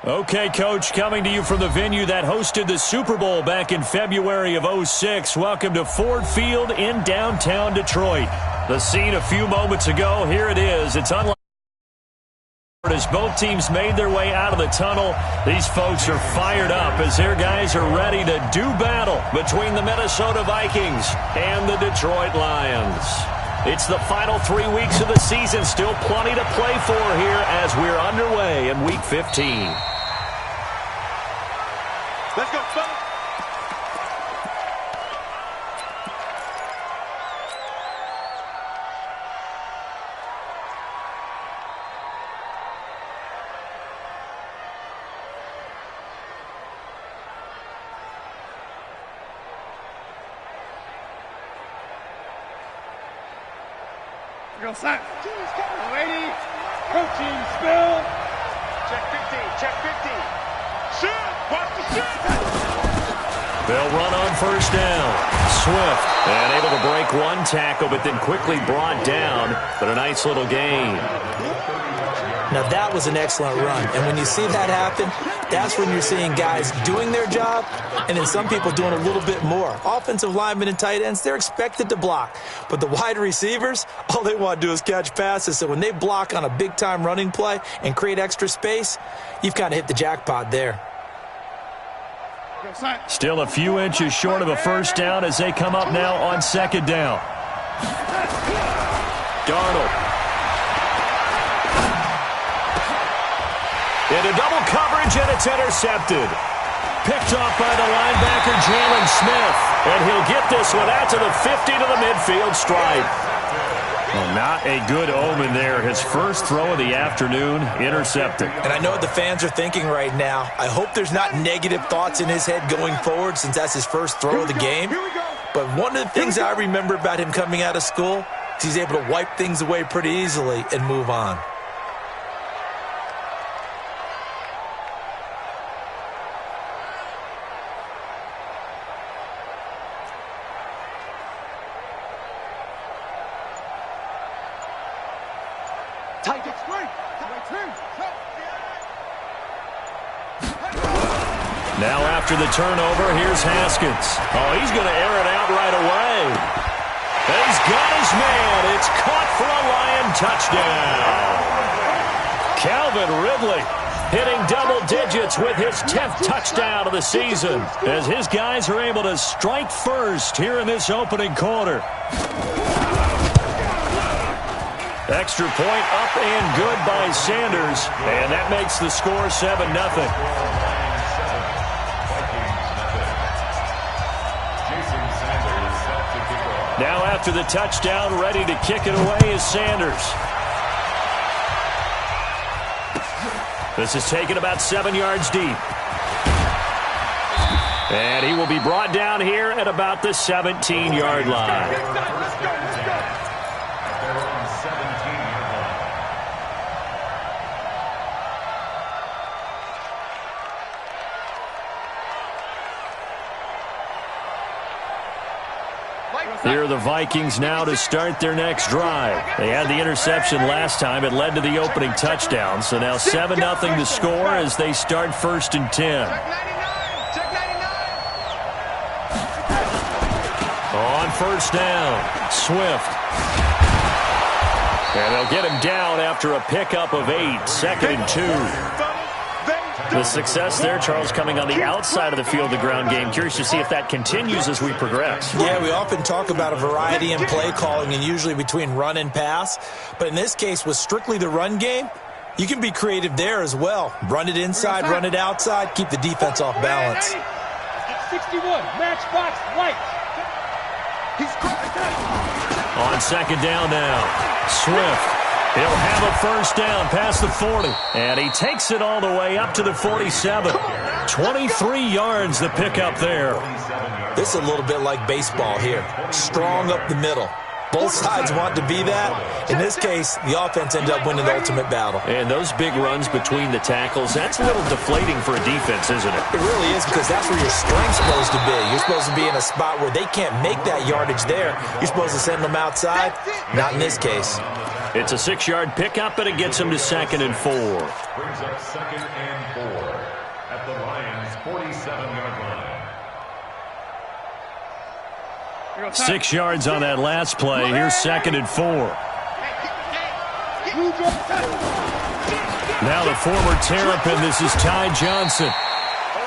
Okay, Coach, coming to you from the venue that hosted the Super Bowl back in February of '06. Welcome to Ford Field in downtown Detroit. The scene a few moments ago, here it is. It's unlike as both teams made their way out of the tunnel. These folks are fired up as their guys are ready to do battle between the Minnesota Vikings and the Detroit Lions. It's the final 3 weeks of the season. Still plenty to play for here as we're underway in Week 15. Let's go, fellas. Go sack. Ready. Coaching spill. Check 50. Check 50. Shoot. Watch the shoot. They'll run on first down. Swift. And able to break one tackle, but then quickly brought down. But a nice little gain. Now, that was an excellent run. And when you see that happen, that's when you're seeing guys doing their job and then some people doing a little bit more. Offensive linemen and tight ends, they're expected to block. But the wide receivers, all they want to do is catch passes. So when they block on a big-time running play and create extra space, you've kind of hit the jackpot there. Still a few inches short of a first down as they come up now on second down. Darnold. Into double coverage, and it's intercepted. Picked off by the linebacker, Jalen Smith. And he'll get this one out to the 50 to the midfield stripe. Well, not a good omen there. His first throw of the afternoon, intercepted. And I know what the fans are thinking right now. I hope there's not negative thoughts in his head going forward since that's his first throw of the game. But one of the things I remember about him coming out of school is he's able to wipe things away pretty easily and move on. Now after the turnover, here's Haskins. Oh, he's going to air it out right away. And he's got his man. It's caught for a Lion touchdown. Calvin Ridley hitting double digits with his 10th touchdown of the season as his guys are able to strike first here in this opening quarter. Extra point up and good by Sanders, and that makes the score 7-0. Now after the touchdown, ready to kick it away is Sanders. This is taken about 7 yards deep. And he will be brought down here at about the 17-yard line. Here are the Vikings now to start their next drive. They had the interception last time. It led to the opening touchdown. So now 7-0 to score as they start 1st and 10. On first down, Swift. And they'll get him down after a pickup of 8, 2nd and 2. The success there, Charles, coming on the outside of the field, the ground game. Curious to see if that continues as we progress. Yeah, we often talk about a variety in play calling and usually between run and pass. But in this case, with strictly the run game, you can be creative there as well. Run it inside, run it outside, keep the defense off balance. 61, matchbox light. On second down now, Swift. He'll have a first down past the 40. And he takes it all the way up to the 47. 23 yards the pickup there. This is a little bit like baseball here. Strong up the middle. Both sides want to be that. In this case, the offense ended up winning the ultimate battle. And those big runs between the tackles, that's a little deflating for a defense, isn't it? It really is, because that's where your strength's supposed to be. You're supposed to be in a spot where they can't make that yardage there. You're supposed to send them outside. Not in this case. It's a 6-yard pickup, and it gets him to 2nd and 4. Brings up 2nd and 4 at the Lions' 47-yard line. 6 yards on that last play. Here's 2nd and 4. Now the former Terrapin, this is Ty Johnson.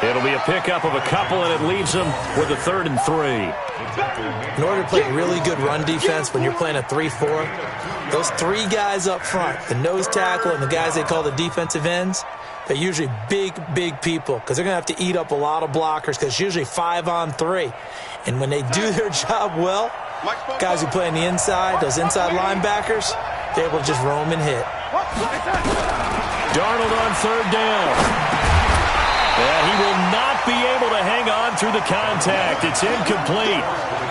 It'll be a pickup of a couple, and it leaves them with a 3rd and 3. In order to play really good run defense when you're playing a 3-4, those 3 guys up front, the nose tackle and the guys they call the defensive ends, they're usually big, big people because they're going to have to eat up a lot of blockers because it's usually 5-on-3. And when they do their job well, guys who play on the inside, those inside linebackers, they're able to just roam and hit. Darnold on 3rd down. And he will not be able to hang on through the contact. It's incomplete.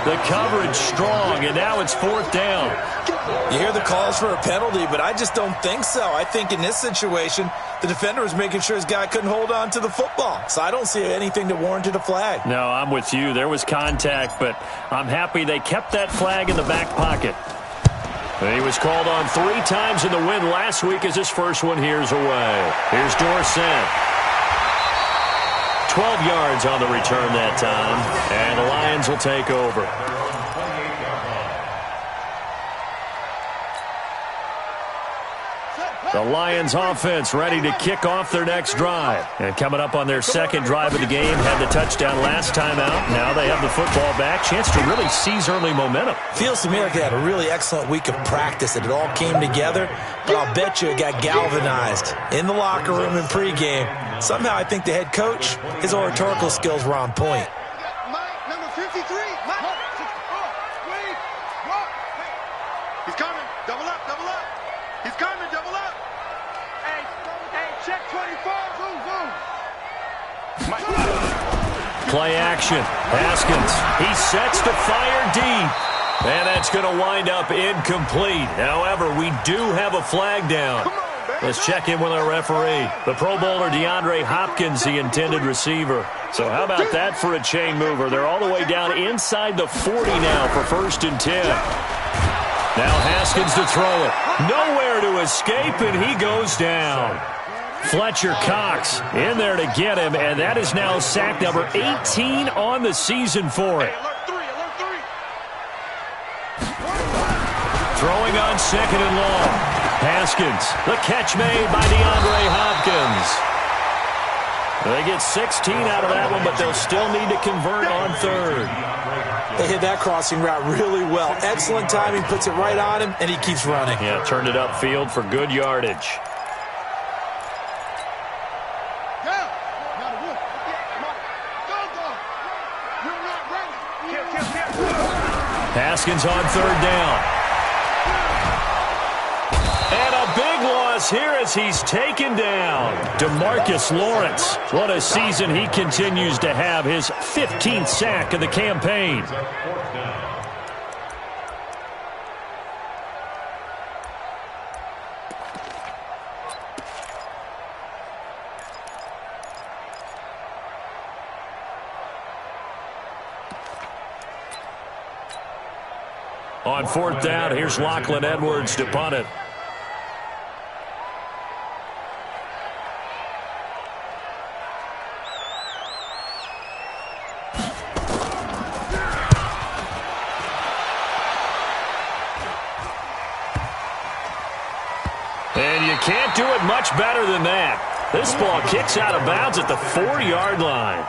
The coverage strong, and now it's 4th down. You hear the calls for a penalty, but I just don't think so. I think in this situation, the defender was making sure his guy couldn't hold on to the football. So I don't see anything that warranted a flag. No, I'm with you. There was contact, but I'm happy they kept that flag in the back pocket. He was called on 3 times in the win last week as his first one here's away. Here's Dorsett. 12 yards on the return that time, and the Lions will take over. The Lions offense ready to kick off their next drive. And coming up on their 2nd drive of the game, had the touchdown last time out. Now they have the football back. Chance to really seize early momentum. Feels to me like they had a really excellent week of practice, that it all came together. But I'll bet you it got galvanized in the locker room in pregame. Somehow I think the head coach, his oratorical skills were on point. Mike, number 53. Mike. He's coming. Double up, double up. He's coming, double up. Hey, check 24. Zoom, zoom. Play action. Haskins. He sets to fire deep. And that's going to wind up incomplete. However, we do have a flag down. Let's check in with our referee. The Pro Bowler DeAndre Hopkins, the intended receiver. So how about that for a chain mover? They're all the way down inside the 40 now for 1st and 10. Now Haskins to throw it. Nowhere to escape, and he goes down. Fletcher Cox in there to get him, and that is now sack number 18 on the season for it. Throwing on 2nd and long. Haskins, the catch made by DeAndre Hopkins. They get 16 out of that one, but they'll still need to convert on 3rd. They hit that crossing route really well. Excellent timing, puts it right on him, and he keeps running. Yeah, turned it upfield for good yardage. Haskins on 3rd down. And a big loss here as he's taken down. DeMarcus Lawrence. What a season he continues to have. His 15th sack of the campaign. On 4th down, here's Lachlan Edwards to punt it. And you can't do it much better than that. This ball kicks out of bounds at the 4-yard line.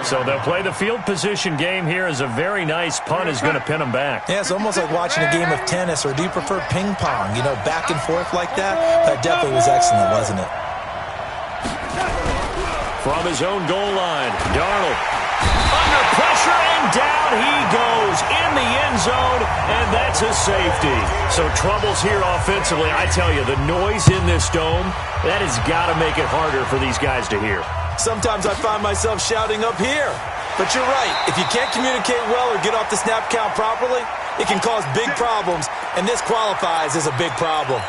So they'll play the field position game here as a very nice punt is going to pin them back. Yeah, it's almost like watching a game of tennis, or do you prefer ping pong? You know, back and forth like that? That definitely was excellent, wasn't it? From his own goal line, Darnold. Under pressure, and down he goes in the end zone, and that's a safety. So troubles here offensively. I tell you, the noise in this dome, that has got to make it harder for these guys to hear. Sometimes I find myself shouting up here. But you're right. If you can't communicate well or get off the snap count properly, it can cause big problems, and this qualifies as a big problem.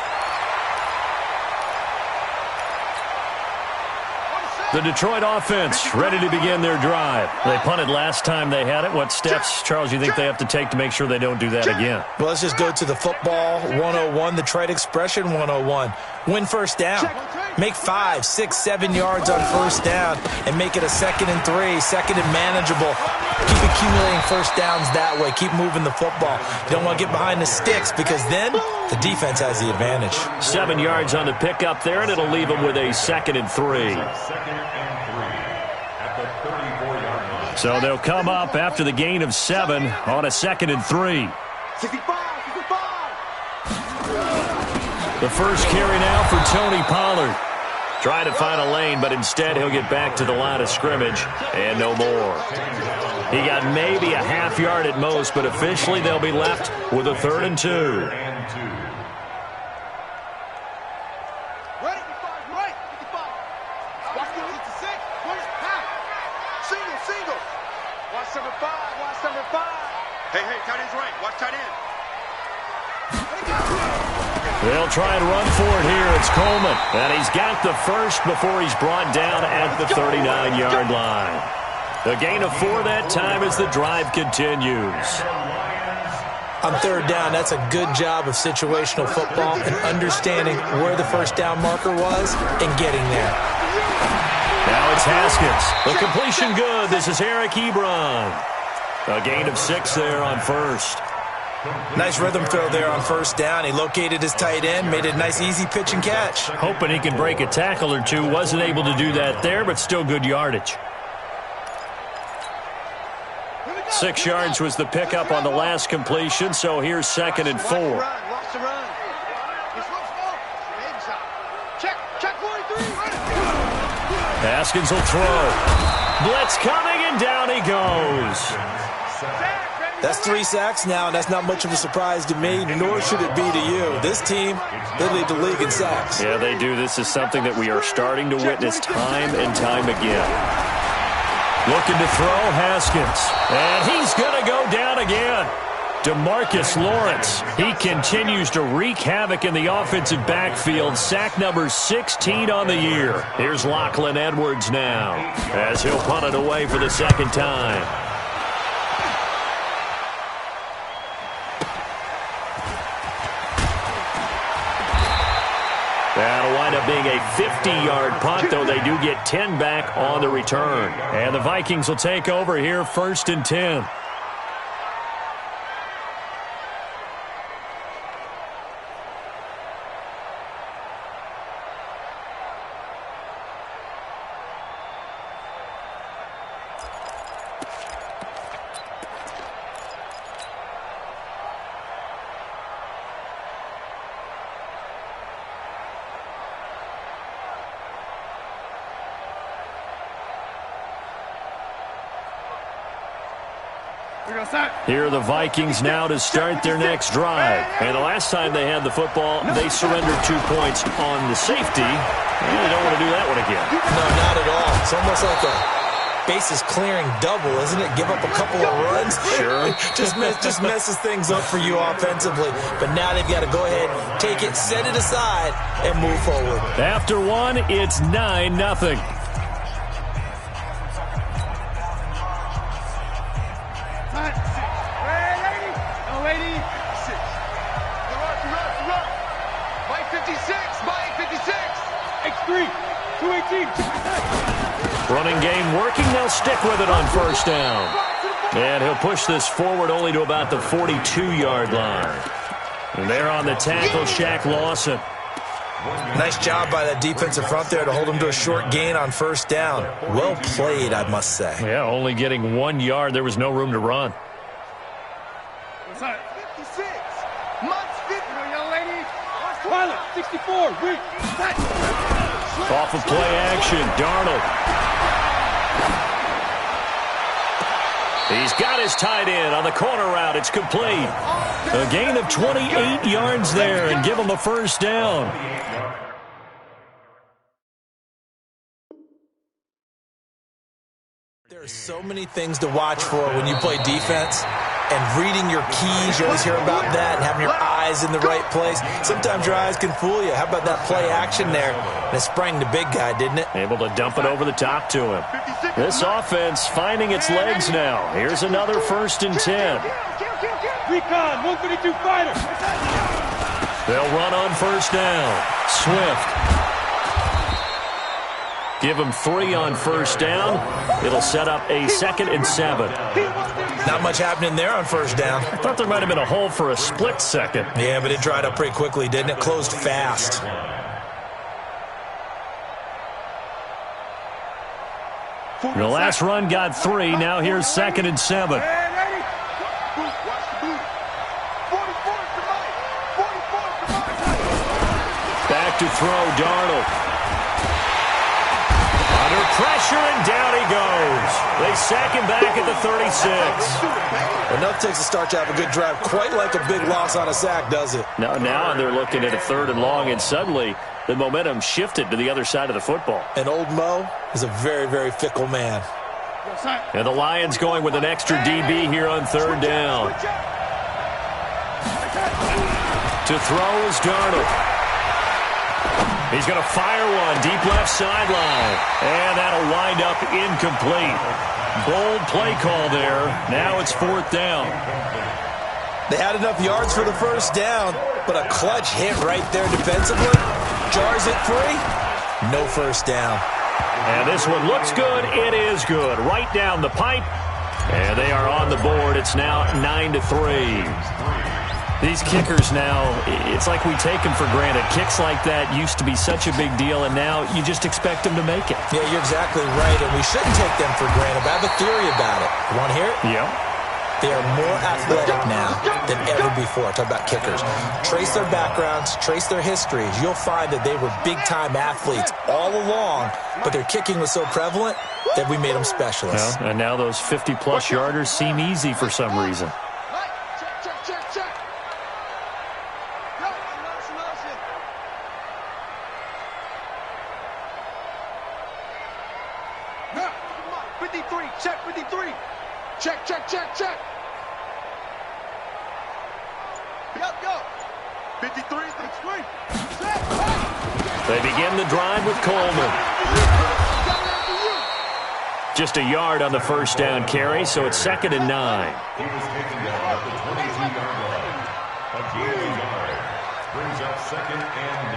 The Detroit offense ready to begin their drive. They punted last time they had it. What steps, Charles, you think they have to take to make sure they don't do that again? Well, let's just go to the football 101, the trade expression 101. Win first down. Make 5, 6, 7 yards on first down and make it a 2nd and 3, second and manageable. Keep accumulating first downs that way. Keep moving the football. You don't want to get behind the sticks because then the defense has the advantage. 7 yards on the pickup there, and it'll leave them with a 2nd and 3. So they'll come up after the gain of 7 on a 2nd and 3. 65. The first carry now for Tony Pollard. Trying to find a lane, but instead he'll get back to the line of scrimmage and no more. He got maybe a half yard at most, but officially they'll be left with a 3rd and 2. Ready? Right. 55. Watch the 56. Push. Single. Watch number 5. Hey, tight end's right. Watch tight end. They'll try and run for it here. It's Coleman. And he's got the first before he's brought down at the 39-yard line. A gain of 4 that time as the drive continues. On 3rd down, that's a good job of situational football and understanding where the first down marker was and getting there. Now it's Haskins. The completion good. This is Eric Ebron. A gain of 6 there on first. Nice rhythm throw there on first down. He located his tight end, made a nice easy pitch and catch. Hoping he can break a tackle or two. Wasn't able to do that there, but still good yardage. 6 yards was the pickup on the last completion, so here's 2nd and 4. Watch the run. Check 43. Haskins will throw. Blitz coming, and down he goes. That's 3 sacks now, and that's not much of a surprise to me, nor should it be to you. This team, they lead the league in sacks. Yeah, they do. This is something that we are starting to witness time and time again. Looking to throw, Haskins. And he's going to go down again. DeMarcus Lawrence. He continues to wreak havoc in the offensive backfield. Sack number 16 on the year. Here's Lachlan Edwards now as he'll punt it away for the 2nd time. That'll wind up being a 50-yard punt, though they do get 10 back on the return. And the Vikings will take over here 1st and 10. Here are the Vikings now to start their next drive. And the last time they had the football, they surrendered 2 points on the safety. And they don't want to do that one again. No, not at all. It's almost like a bases clearing double, isn't it? Give up a couple of runs. Sure. just messes things up for you offensively. But now they've got to go ahead, take it, set it aside, and move forward. After 1, it's 9-0. Running game working. They'll stick with it on first down. And he'll push this forward only to about the 42-yard line. And they're on the tackle, Shaq Lawson. Nice job by that defensive front there to hold him to a short gain on first down. Well played, I must say. Yeah, only getting 1 yard. There was no room to run. 56. Much 50. Young lady. Pilot, 64. Weak. Off of play action, Darnold. He's got his tight end on the corner route. It's complete. A gain of 28 yards there and give him a first down. There are so many things to watch for when you play defense. and reading your keys. You always hear about that, and having your eyes in the right place. Sometimes your eyes can fool you. How about that play action there? And it sprang the big guy, didn't it? Able to dump it over the top to him. This offense finding its legs now. Here's another 1st and 10. Recon, 152 fighter. They'll run on 1st down. Swift. Give him 3 on 1st down. It'll set up a 2nd and 7. Not much happening there on 1st down. I thought there might have been a hole for a split second. Yeah, but it dried up pretty quickly, didn't it? Closed fast. The last run got 3. Now here's 2nd and 7. Back to throw, Darnold. Under pressure, and down he goes. They sack him back at the 36. Enough takes to start to have a good drive. Quite like a big loss on a sack, does it? Now they're looking at a 3rd and long, and suddenly the momentum shifted to the other side of the football. And old Mo is a very, very fickle man. And the Lions going with an extra DB here on 3rd down. To throw is Darnold. He's going to fire one deep left sideline. And that'll wind up incomplete. Bold play call there. Now it's 4th down. They had enough yards for the 1st down, but a clutch hit right there defensively. Jars it free. No 1st down. And this one looks good. It is good. Right down the pipe. And they are on the board. It's now 9-3. These kickers now, it's like we take them for granted. Kicks like that used to be such a big deal, and now you just expect them to make it. Yeah, you're exactly right, and we shouldn't take them for granted, but I have a theory about it. You want to hear it? Yeah. They are more athletic now than ever before. Talk about kickers. Trace their backgrounds, trace their histories. You'll find that they were big-time athletes all along, but their kicking was so prevalent that we made them specialists. Well, and now those 50-plus yarders seem easy for some reason. Check. Go. 53, 63. They begin the drive with Coleman. Just a yard on the 1st down carry, so it's 2nd and 9. He was taken down at the 22-yard line. A gain of yard brings up 2nd and 9.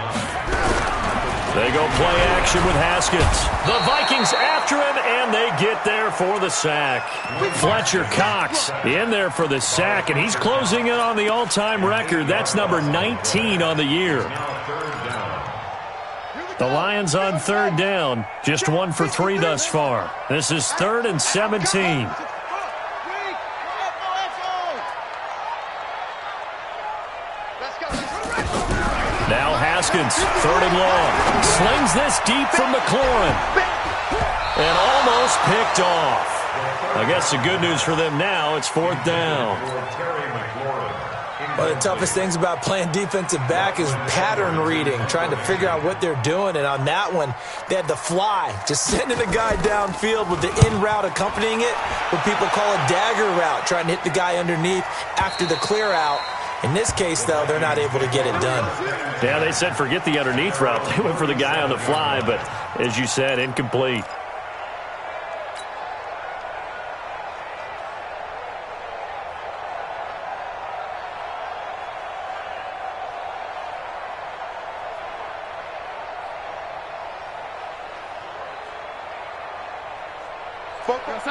They go play action with Haskins. The Vikings after him, and they get there for the sack. Fletcher Cox in there for the sack, and he's closing in on the all-time record. That's number 19 on the year. The Lions on 3rd down, just 1 for 3 thus far. This is 3rd and 17. Now Haskins, 3rd and long. Slings this deep from McLaurin. And almost picked off. I guess the good news for them now, it's 4th down. One of the toughest things about playing defensive back is pattern reading, trying to figure out what they're doing. And on that one, they had the fly, just sending the guy downfield with the in route accompanying it, what people call a dagger route, trying to hit the guy underneath after the clear out. In this case, though, they're not able to get it done. Yeah, they said forget the underneath route. They went for the guy on the fly, but as you said, incomplete.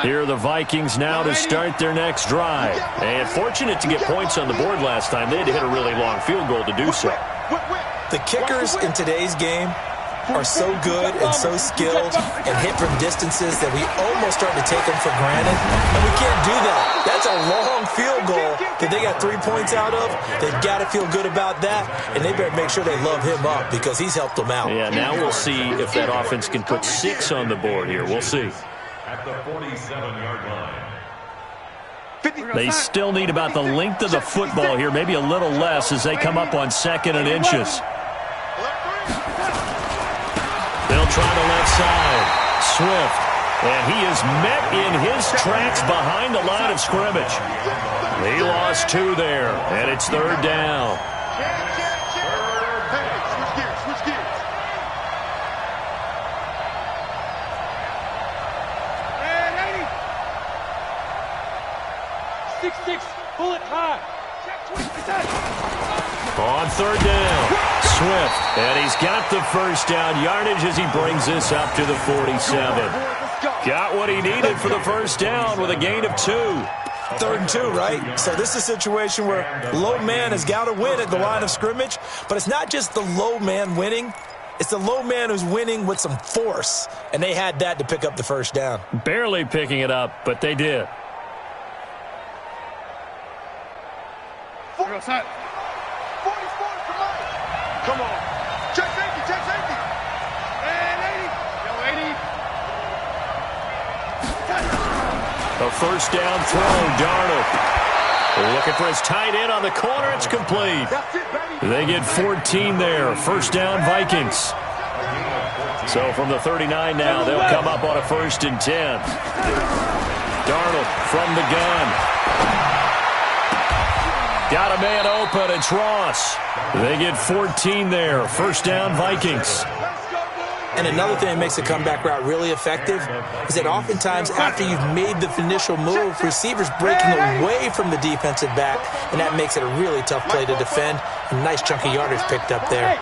Here are the Vikings now to start their next drive. And fortunate to get points on the board last time. They had to hit a really long field goal to do so. The kickers in today's game are so good and so skilled and hit from distances that we almost start to take them for granted. And we can't do that. That's a long field goal that they got 3 points out of. They've got to feel good about that, and they better make sure they love him up because he's helped them out. Yeah, now we'll see if that offense can put 6 on the board here. We'll see. At the 47-yard line. They still need about the length of the football here, maybe a little less as they come up on 2nd and inches. They'll try the left side. Swift And he is met in his tracks behind the line of scrimmage. He lost 2 there, and it's 3rd down. Switch gears. 6-6, bullet high. On 3rd down, Swift, and he's got the first down yardage as he brings this up to the 47. Got what he needed for the first down with a gain of 2. 3rd and 2, right? So this is a situation where low man has got to win at the line of scrimmage, but it's not just the low man winning. It's the low man who's winning with some force, and they had that to pick up the first down. Barely picking it up, but they did. Outside. 40, come on. Come on. Check safety. And 80. Yo, 80. A first down throw, Darnold. Looking for his tight end on the corner. It's complete. They get 14 there. First down, Vikings. So from the 39 now, they'll come up on a 1st and 10. Darnold from the gun. Got a man open. It's Ross. They get 14 there. First down, Vikings. And another thing that makes the comeback route really effective is that oftentimes after you've made the initial move, receivers breaking away from the defensive back, and that makes it a really tough play to defend. A nice chunk of yardage picked up there.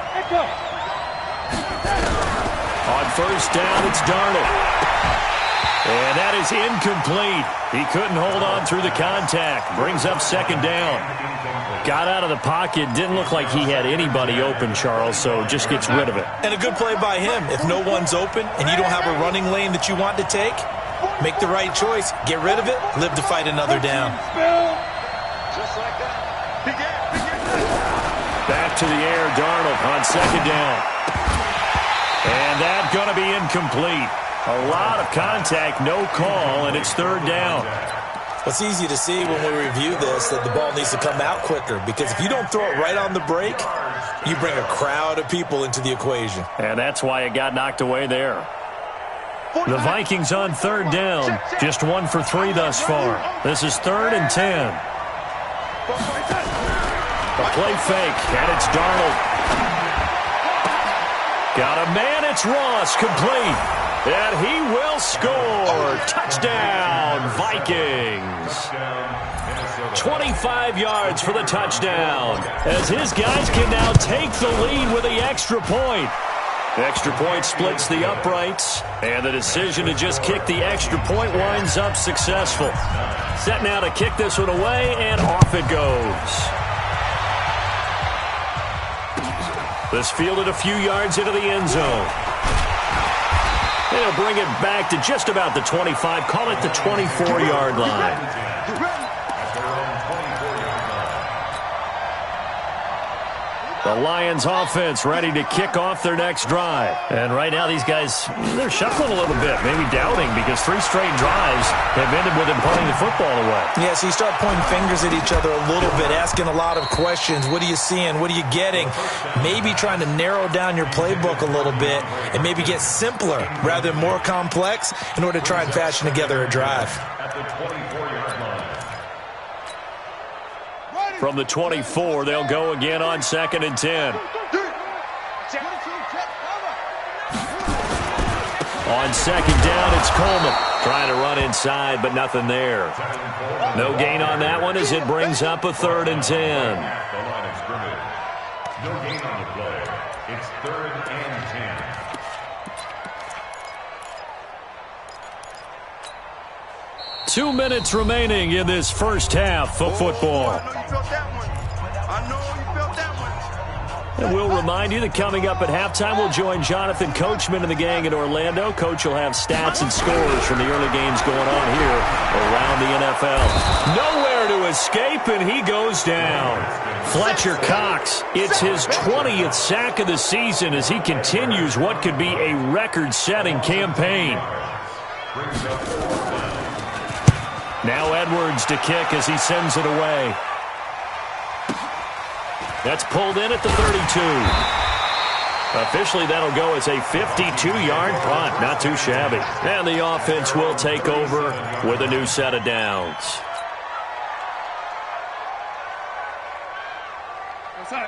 On first down, it's Darnold. And that is incomplete. He couldn't hold on through the contact. Brings up 2nd down. Got out of the pocket. Didn't look like he had anybody open, Charles, so just gets rid of it. And a good play by him. If no one's open and you don't have a running lane that you want to take, make the right choice. Get rid of it. Live to fight another down. Just like that. Back to the air, Darnold on 2nd down. And that's going to be incomplete. A lot of contact, no call, and it's 3rd down. It's easy to see when we review this that the ball needs to come out quicker, because if you don't throw it right on the break, you bring a crowd of people into the equation. And that's why it got knocked away there. The Vikings on 3rd down, just 1 for 3 thus far. This is 3rd and 10. A play fake, and it's Darnold. Got a man, it's Ross, complete. And he will score. Touchdown, Vikings. 25 yards for the touchdown, as his guys can now take the lead with the extra point. Extra point splits the uprights, and the decision to just kick the extra point winds up successful. Set now to kick this one away, and off it goes. This fielded a few yards into the end zone. They'll bring it back to just about the 25, call it the 24-yard line. The Lions offense ready to kick off their next drive. And right now these guys, they're shuffling a little bit, maybe doubting, because 3 straight drives have ended with them punting the football away. Yeah, so you start pointing fingers at each other a little bit, asking a lot of questions. What are you seeing? What are you getting? Maybe trying to narrow down your playbook a little bit and maybe get simpler rather than more complex in order to try and fashion together a drive. At the 24-yard line. From the 24, they'll go again on 2nd and 10. On 2nd down, it's Coleman. Trying to run inside, but nothing there. No gain on that one as it brings up a 3rd and 10. The line of scrimmage. No gain on the play. It's 3rd and 10. 2 minutes remaining in this first half of football. I know you felt that one. And we'll remind you that coming up at halftime, we'll join Jonathan Coachman and the gang in Orlando. Coach will have stats and scores from the early games going on here around the NFL. Nowhere to escape, and he goes down. Fletcher Cox, it's his 20th sack of the season as he continues what could be a record-setting campaign. Now Edwards to kick as he sends it away. That's pulled in at the 32. Officially, that'll go as a 52-yard punt. Not too shabby. And the offense will take over with a new set of downs.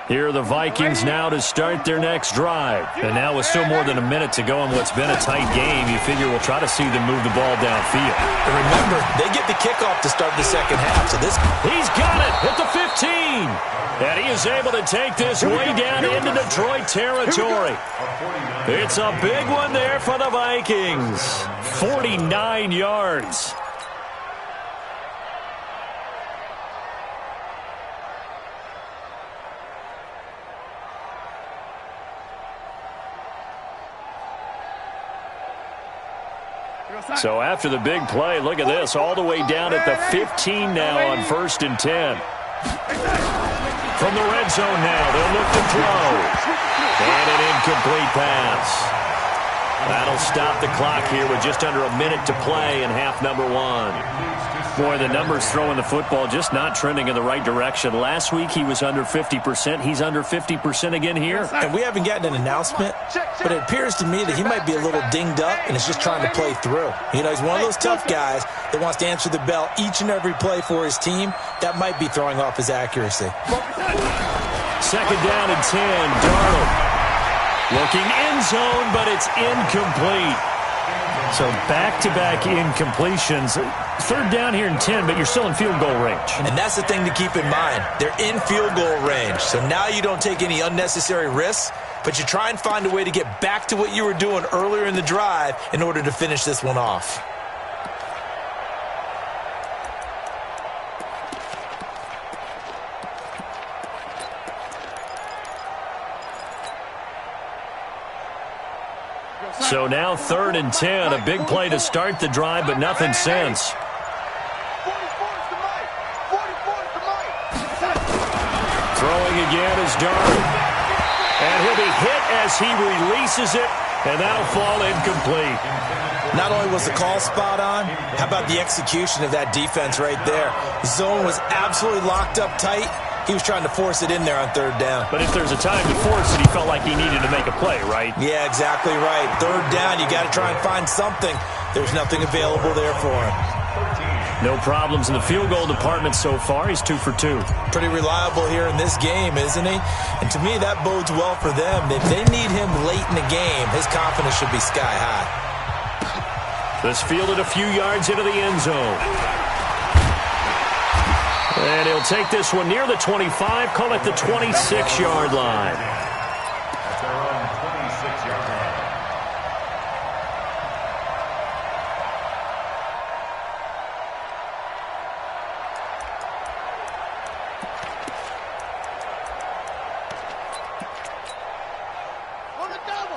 Here are the Vikings now to start their next drive. And now with still more than a minute to go in what's been a tight game, you figure we'll try to see them move the ball downfield. And remember, they get the kickoff to start the second half. So this, he's got it at the 15. And he is able to take this way down into Detroit territory. It's a big one there for the Vikings. 49 yards. So after the big play, look at this, all the way down at the 15 now on 1st and 10. From the red zone now, they'll look to throw. And an incomplete pass. That'll stop the clock here with just under a minute to play in half number 1. Boy, the numbers throwing the football just not trending in the right direction. Last week he was under 50%. He's under 50% again here. And we haven't gotten an announcement, but it appears to me that he might be a little dinged up and is just trying to play through. You know, he's one of those tough guys that wants to answer the bell each and every play for his team. That might be throwing off his accuracy. 2nd down and 10. Darnold looking end zone, but it's incomplete. So back-to-back incompletions. 3rd down here and 10, but you're still in field goal range. And that's the thing to keep in mind. They're in field goal range. So now you don't take any unnecessary risks, but you try and find a way to get back to what you were doing earlier in the drive in order to finish this one off. So now 3rd and 10, a big play to start the drive, but nothing since. Throwing again is Darnold. And he'll be hit as he releases it, and that'll fall incomplete. Not only was the call spot on, how about the execution of that defense right there? The zone was absolutely locked up tight. He was trying to force it in there on 3rd down. But if there's a time to force it, he felt like he needed to make a play, right? Yeah, exactly right. 3rd down, you got to try and find something. There's nothing available there for him. No problems in the field goal department so far. He's 2 for 2. Pretty reliable here in this game, isn't he? And to me, that bodes well for them. If they need him late in the game, his confidence should be sky high. This fielded a few yards into the end zone. And he'll take this one near the 25, call it the 26-yard line. That's around 26-yard line.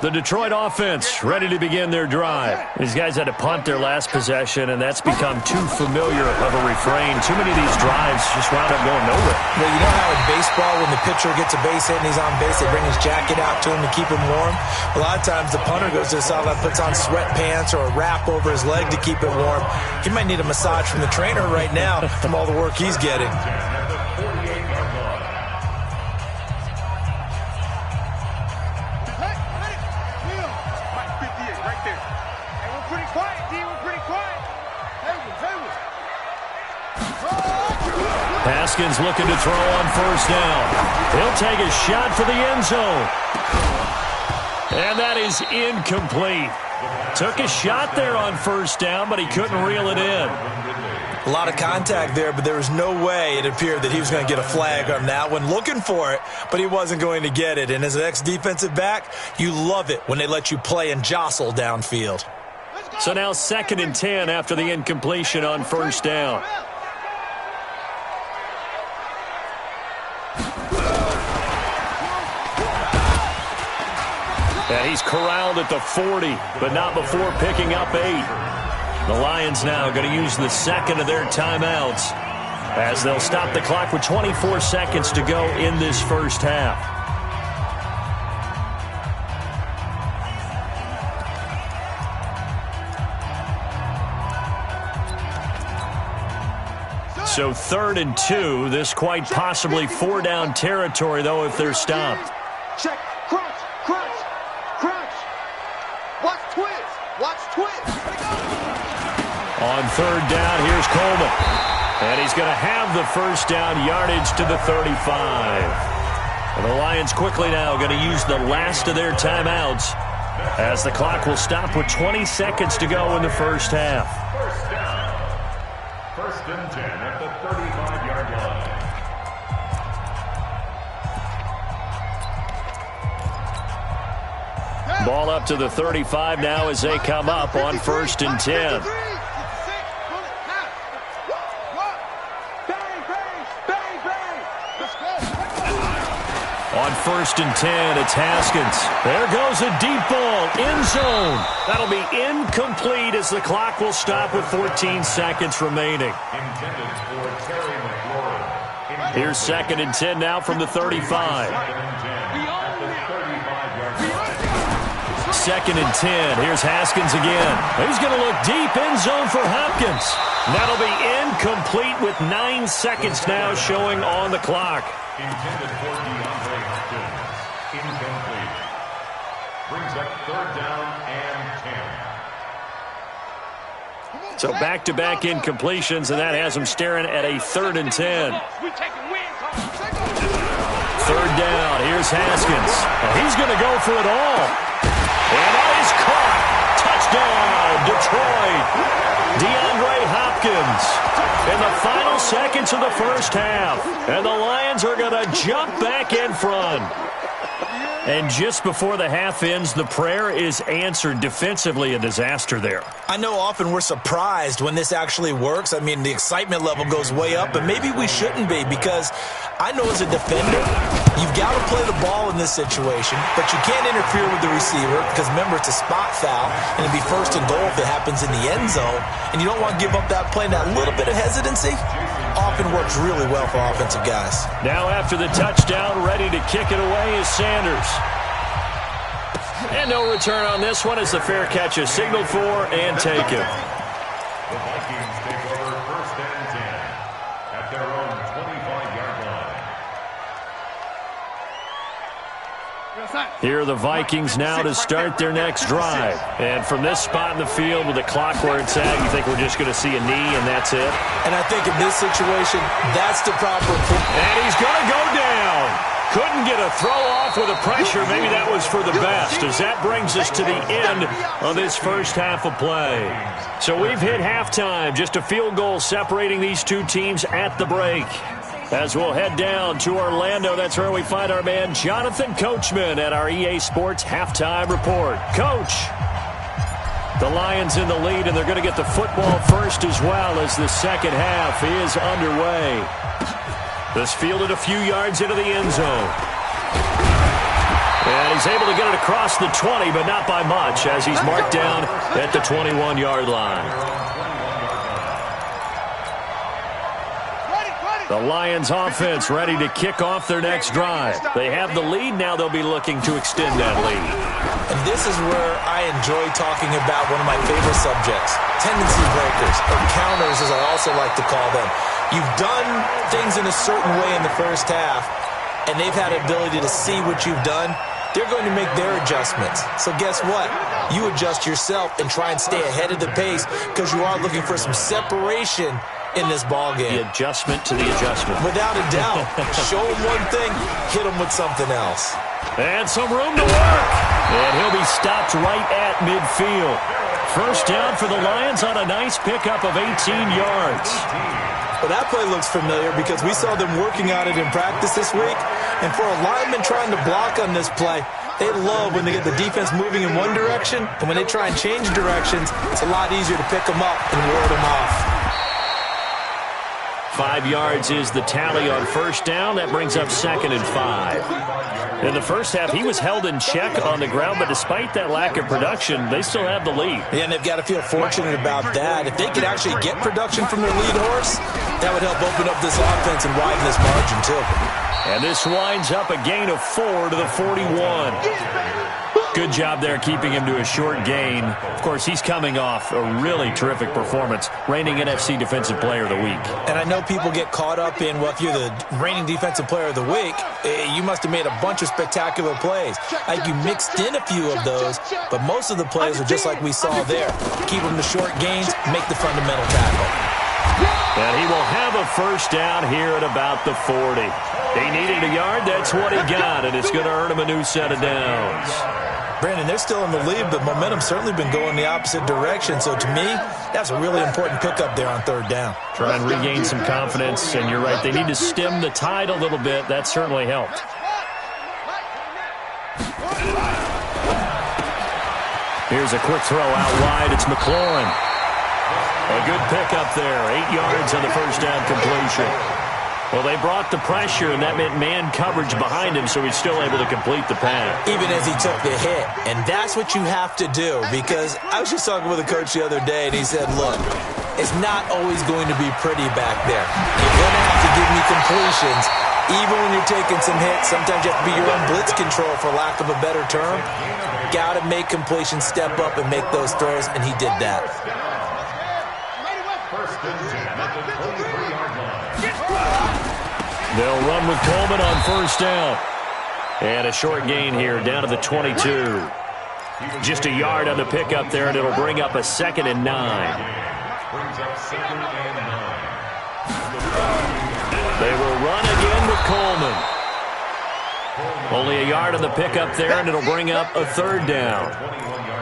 The Detroit offense ready to begin their drive. These guys had to punt their last possession, and that's become too familiar of a refrain. Too many of these drives just wound up going nowhere. Well, you know how in baseball, when the pitcher gets a base hit and he's on base, they bring his jacket out to him to keep him warm? A lot of times the punter goes to the sideline, puts on sweatpants or a wrap over his leg to keep it warm. He might need a massage from the trainer right now from all the work he's getting. Haskins looking to throw on 1st down. He'll take a shot for the end zone. And that is incomplete. Took a shot there on 1st down, but he couldn't reel it in. A lot of contact there, but there was no way it appeared that he was going to get a flag on that one. Looking for it, but he wasn't going to get it. And as an ex-defensive back, you love it when they let you play and jostle downfield. So now 2nd and 10 after the incompletion on 1st down. And he's corralled at the 40, but not before picking up 8. The Lions now going to use the 2nd of their timeouts as they'll stop the clock with 24 seconds to go in this first half. So 3rd and 2, this quite possibly 4-down territory, though, if they're stopped. Check. Crunch, crunch, crunch. Watch twist. Watch twist. On third down, here's Coleman. And he's going to have the first down yardage to the 35. And the Lions quickly now going to use the last of their timeouts as the clock will stop with 20 seconds to go in the first half. First down. First and 10 at the 35-yard line. Ball up to the 35 now as they come up on first and 10. On first and 10, it's Haskins. There goes a deep ball, end zone. That'll be incomplete as the clock will stop with 14 seconds remaining. Intended for Terry McLaurin. Here's second and 10 now from the 35. Second and 10. Here's Haskins again. He's going to look deep, end zone for Hopkins. That'll be incomplete with 9 seconds now showing on the clock. Intended for DeAndre Hopkins. Incomplete. Brings up third down and 10. So back-to-back incompletions, and that has him staring at a third and 10. Third down. Here's Haskins. He's going to go for it all. And that is caught. Touchdown, Detroit. DeAndre Hopkins in the final seconds of the first half. And the Lions are going to jump back in front. And just before the half ends, the prayer is answered. Defensively, a disaster there. I know often we're surprised when this actually works. I mean, the excitement level goes way up, but maybe we shouldn't be, because I know as a defender, you've got to play the ball in this situation, but you can't interfere with the receiver because, remember, it's a spot foul, and it'd be first and goal if it happens in the end zone, and you don't want to give up that play. And that little bit of hesitancy often works really well for offensive guys. Now after the touchdown, ready to kick it away is Sanders. And no return on this one as the fair catch is signaled for and taken. The Vikings take over first and 10 at their own 25-yard line. Here are the Vikings now to start their next drive. And from this spot in the field with the clock where it's at, you think we're just going to see a knee and that's it? And I think in this situation, that's the proper... And he's going to go down. Couldn't get a throw off with the pressure. Maybe that was for the best, as that brings us to the end of this first half of play. So we've hit halftime. Just a field goal separating these two teams at the break. As we'll head down to Orlando, that's where we find our man Jonathan Coachman at our EA Sports Halftime Report. Coach, the Lions in the lead, and they're going to get the football first as well as the second half is underway. This fielded a few yards into the end zone. And he's able to get it across the 20, but not by much, as he's marked down at the 21-yard line. The Lions offense ready to kick off their next drive. They have the lead. Now they'll be looking to extend that lead. And this is where I enjoy talking about one of my favorite subjects, tendency breakers, or counters as I also like to call them. You've done things in a certain way in the first half, and they've had the ability to see what you've done. They're going to make their adjustments. So guess what? You adjust yourself and try and stay ahead of the pace, because you are looking for some separation in this ball game. The adjustment to the adjustment. Without a doubt. Show them one thing, hit them with something else. And some room to work. And he'll be stopped right at midfield. First down for the Lions on a nice pickup of 18 yards. Well, that play looks familiar because we saw them working on it in practice this week. And for a lineman trying to block on this play, they love when they get the defense moving in one direction. And when they try and change directions, it's a lot easier to pick them up and ward them off. 5 yards is the tally on first down. That brings up second and 5. In the first half, he was held in check on the ground, but despite that lack of production, they still have the lead. Yeah, and they've got to feel fortunate about that. If they could actually get production from their lead horse, that would help open up this offense and widen this margin, too. And this winds up a gain of 4 to the 41. Good job there keeping him to a short gain. Of course, he's coming off a really terrific performance, reigning NFC Defensive Player of the Week. And I know people get caught up in, well, if you're the reigning Defensive Player of the Week, you must have made a bunch of spectacular plays. I think you mixed in a few of those, but most of the plays are just like we saw there. Keep them to short gains, make the fundamental tackle. And he will have a first down here at about the 40. He needed a yard. That's what he got, and it's going to earn him a new set of downs. Brandon, they're still in the lead, but momentum's certainly been going the opposite direction. So to me, that's a really important pickup there on third down. Try and regain some confidence, and you're right. They need to stem the tide a little bit. That certainly helped. Here's a quick throw out wide. It's McLaurin. A good pickup there. 8 yards on the first down completion. Well, they brought the pressure, and that meant man coverage behind him, so he's still able to complete the pass. Even as he took the hit. And that's what you have to do, because I was just talking with a coach the other day, and he said, look, it's not always going to be pretty back there. You're going to have to give me completions. Even when you're taking some hits, sometimes you have to be your own blitz control, for lack of a better term. Got to make completions, step up, and make those throws, and he did that. First and 10 at the 23-yard line. They'll run with Coleman on first down. And a short gain here down to the 22. Just a yard on the pickup there, and it'll bring up a 2nd and 9. Brings up 2nd and 9. They will run again with Coleman. Only a yard on the pickup there, and it'll bring up a 3rd down.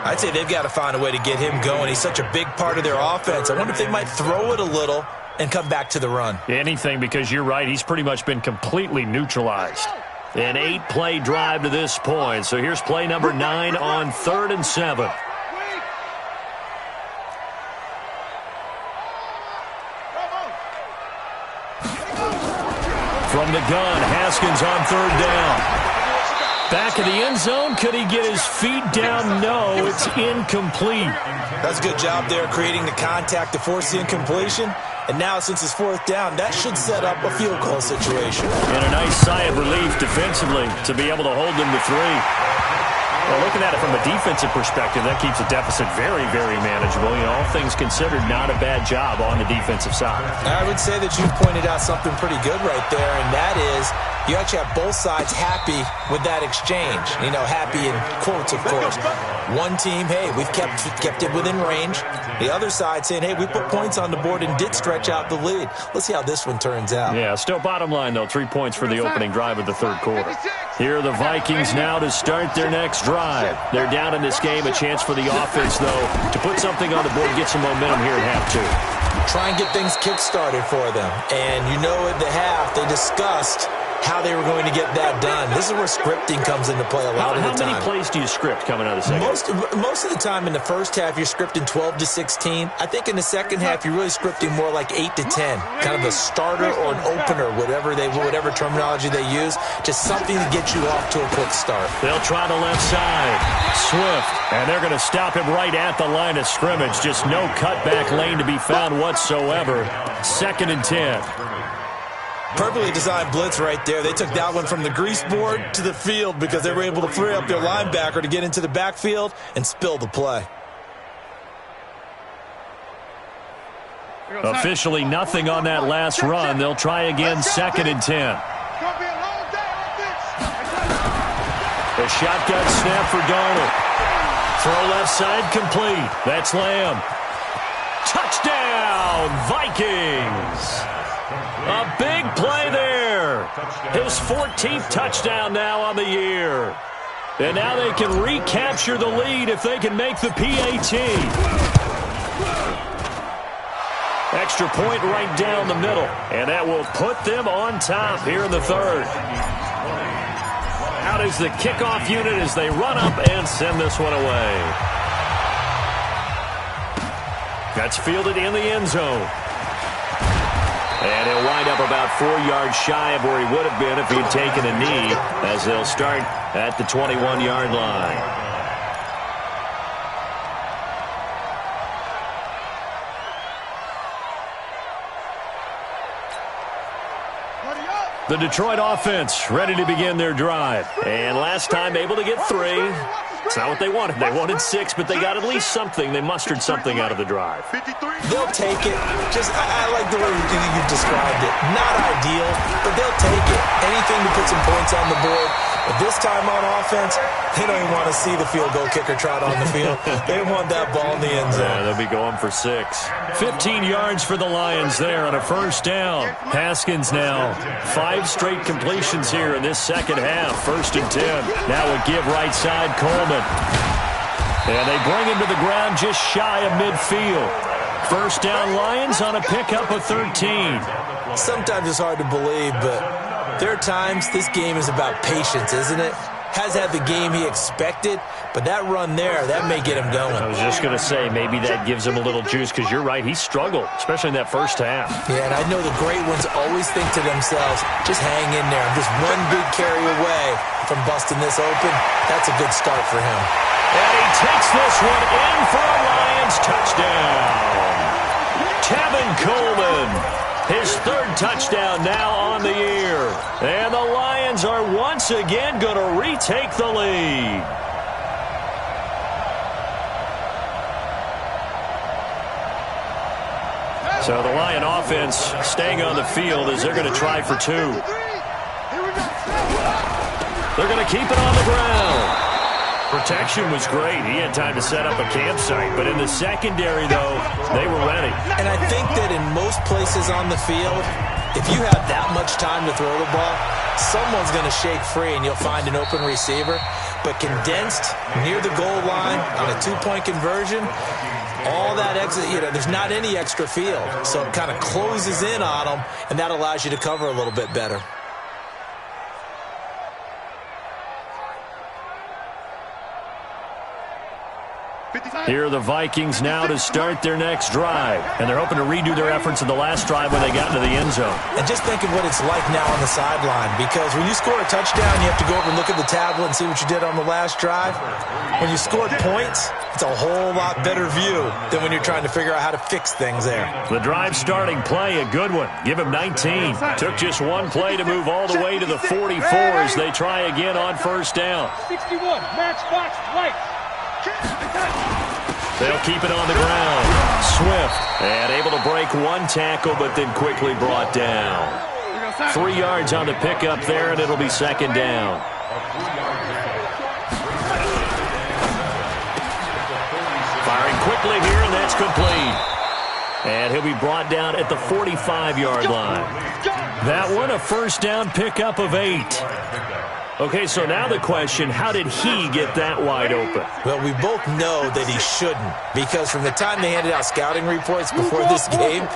I'd say they've got to find a way to get him going. He's such a big part of their offense. I wonder if they might throw it a little and come back to the run. Anything, because you're right. He's pretty much been completely neutralized. An 8-play drive to this point. So here's play number 9 on 3rd and 7. From the gun, Haskins on 3rd down. Back of the end zone. Could he get his feet down? No, it's incomplete. That's a good job there, creating the contact to force the incompletion. And now, since it's 4th down, that should set up a field goal situation. And a nice sigh of relief defensively to be able to hold them to 3. Well, looking at it from a defensive perspective, that keeps the deficit very, very manageable. You know, all things considered, not a bad job on the defensive side. I would say that you pointed out something pretty good right there, and that is you actually have both sides happy with that exchange. You know, happy in quotes, of course. One team, hey, we've kept it within range. The other side saying, hey, we put points on the board and did stretch out the lead. Let's see how this one turns out. Yeah, still bottom line, though, 3 points for the opening drive of the 3rd quarter. Here are the Vikings now to start their next drive. They're down in this game. A chance for the offense, though, to put something on the board, get some momentum here at half 2. Try and get things kick-started for them. And you know at the half, they discussed how they were going to get that done. This is where scripting comes into play a lot of the time. How many plays do you script coming out of the second? Most of the time in the first half, you're scripting 12 to 16. I think in the second half, you're really scripting more like 8 to 10. Kind of a starter or an opener, whatever terminology they use. Just something to get you off to a quick start. They'll try the left side. Swift. And they're going to stop him right at the line of scrimmage. Just no cutback lane to be found whatsoever. 2nd and 10. Perfectly designed blitz right there. They took that one from the grease board to the field because they were able to free up their linebacker to get into the backfield and spill the play. Officially nothing on that last run. They'll try again, 2nd and 10. A shotgun snap for Darnold. Throw left side complete. That's Lamb. Touchdown, Vikings. A big play there. His 14th touchdown now on the year. And now they can recapture the lead if they can make the PAT. Extra point right down the middle. And that will put them on top here in the 3rd. Out is the kickoff unit as they run up and send this one away. That's fielded in the end zone. And he'll wind up about 4 yards shy of where he would have been if he'd taken a knee, as they'll start at the 21-yard line. The Detroit offense ready to begin their drive. And last time able to get 3. It's not what they wanted. They wanted 6, but they got at least something. They mustered something out of the drive. They'll take it. I like the way you described it. Not ideal, but they'll take it. Anything to put some points on the board. But this time on offense, they don't even want to see the field goal kicker trot on the field. They want that ball in the end zone. Yeah, they'll be going for 6. 15 yards for the Lions there on a first down. Haskins now 5 straight completions here in this second half. 1st and 10. Now a give right side, Coleman. And they bring him to the ground just shy of midfield. First down Lions on a pickup of 13. Sometimes it's hard to believe, but there are times this game is about patience, isn't it? Has had the game he expected, but that run there, that may get him going. I was just going to say, maybe that gives him a little juice, because you're right, he struggled, especially in that first half. Yeah, and I know the great ones always think to themselves, just hang in there. I'm just one big carry away from busting this open. That's a good start for him. And he takes this one in for a Lions touchdown. Tevin Coleman, his 3rd touchdown now on the year. And the Lions are once again going to retake the lead. So the Lion offense staying on the field as they're going to try for 2. They're going to keep it on the ground. Protection was great. He had time to set up a campsite. But in the secondary, though, they were ready. And I think that in most places on the field, if you have that much time to throw the ball, someone's going to shake free and you'll find an open receiver. But condensed near the goal line on a 2-point conversion, all that exit, there's not any extra field. So it kind of closes in on them, and that allows you to cover a little bit better. Here are the Vikings now to start their next drive. And they're hoping to redo their efforts in the last drive when they got into the end zone. And just think of what it's like now on the sideline. Because when you score a touchdown, you have to go over and look at the tablet and see what you did on the last drive. When you scored points, it's a whole lot better view than when you're trying to figure out how to fix things there. The drive starting play, a good one. Give him 19. Took just one play to move all the way to the 44 as they try again on first down. 61, matchbox right. They'll keep it on the ground. Swift, and able to break one tackle, but then quickly brought down. 3 yards on the pickup there, and it'll be second down. Firing quickly here, and that's complete. And he'll be brought down at the 45-yard line. That one, a first down pickup of 8. Okay, so now the question, how did he get that wide open? Well, we both know that he shouldn't, because from the time they handed out scouting reports before this game,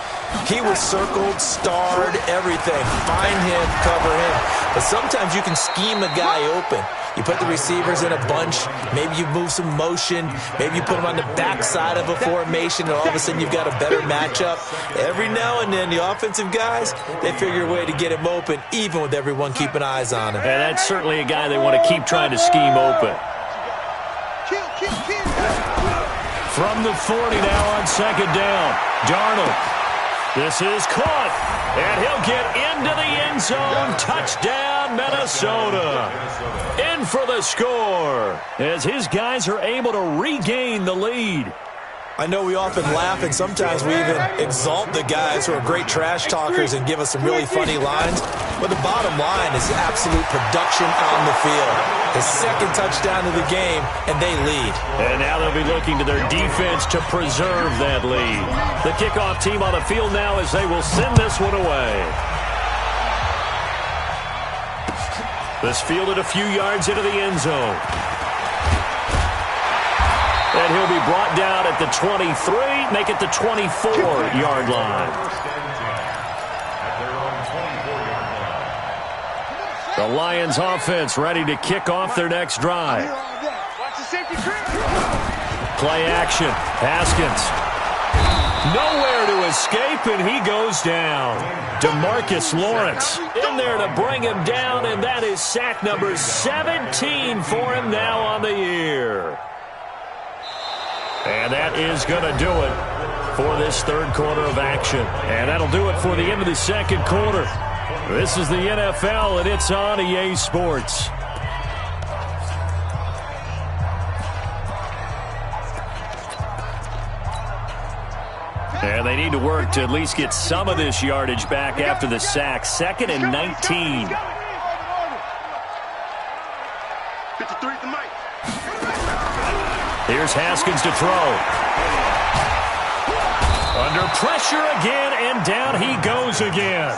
he was circled, starred, everything. Find him, cover him. But sometimes you can scheme a guy open. You put the receivers in a bunch. Maybe you move some motion. Maybe you put them on the backside of a formation, and all of a sudden you've got a better matchup. Every now and then, the offensive guys, they figure a way to get him open, even with everyone keeping eyes on him. And that's certainly a guy they want to keep trying to scheme open. From the 40 now on second down. Darnold. This is caught. And he'll get into the end zone. Touchdown, Minnesota. In for the score as his guys are able to regain the lead. I know we often laugh, and sometimes we even exalt the guys who are great trash talkers and give us some really funny lines. But the bottom line is absolute production on the field. His second touchdown of the game, and they lead. And now they'll be looking to their defense to preserve that lead. The kickoff team on the field now as they will send this one away. This fielded a few yards into the end zone. And he'll be brought down at the 23, make it the 24-yard line. The Lions offense ready to kick off their next drive. Play action. Haskins. Nowhere to escape, and he goes down. DeMarcus Lawrence in there to bring him down, and that is sack number 17 for him now on the year. And that is going to do it for this third quarter of action. And that'll do it for the end of the second quarter. This is the NFL, and it's on EA Sports. And they need to work to at least get some of this yardage back after the sack. 2nd and 19. 53 to Mike. Here's Haskins to throw. Under pressure again, and down he goes again.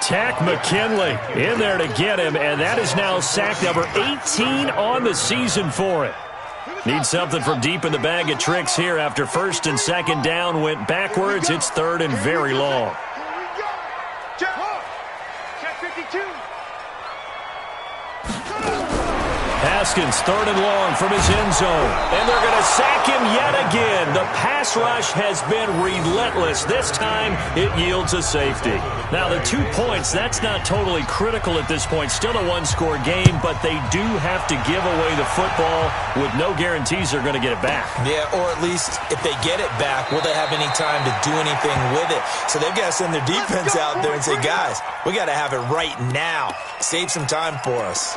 Tack McKinley in there to get him, and that is now sack number 18 on the season for him. Need something from deep in the bag of tricks here after 1st and 2nd down went backwards. It's 3rd and very long. Check 52. Haskins, 3rd and long from his end zone. And they're going to sack him yet again. The pass rush has been relentless. This time it yields a safety. Now the 2 points, that's not totally critical at this point. Still a one-score game, but they do have to give away the football with no guarantees they're going to get it back. Yeah, or at least if they get it back, will they have any time to do anything with it? So they've got to send their defense out there and say, guys, we got to have it right now. Save some time for us.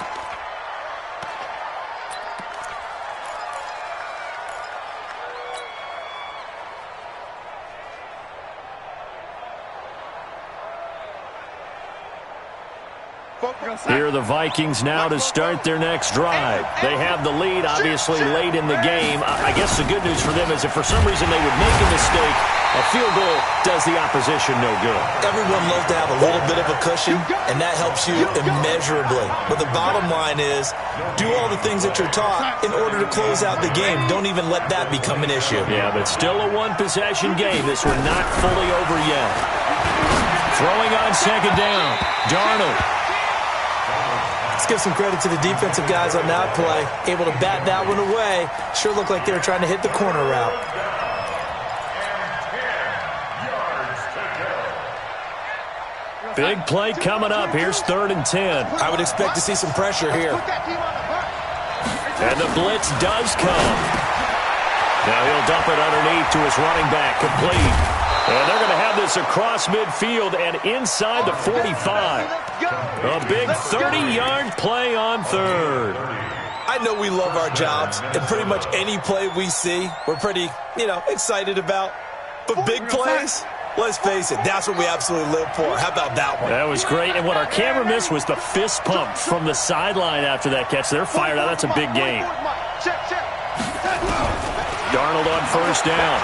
Here are the Vikings now to start their next drive. They have the lead, obviously, late in the game. I guess the good news for them is if for some reason they would make a mistake, a field goal does the opposition no good. Everyone loves to have a little bit of a cushion, and that helps you immeasurably. But the bottom line is, do all the things that you're taught in order to close out the game. Don't even let that become an issue. Yeah, but still a one-possession game. This one not fully over yet. Throwing on 2nd down. Darnold. Let's give some credit to the defensive guys on that play. Able to bat that one away. Sure looked like they were trying to hit the corner route. Big play coming up. Here's 3rd and 10. I would expect to see some pressure here. And the blitz does come. Now he'll dump it underneath to his running back. Complete. And they're going to have this across midfield and inside the 45. A big 30-yard play on 3rd. I know we love our jobs, and pretty much any play we see, we're pretty, excited about. But big plays, let's face it, that's what we absolutely live for. How about that one? That was great, and what our camera missed was the fist pump from the sideline after that catch. They're fired out. That's a big game. Darnold on 1st down.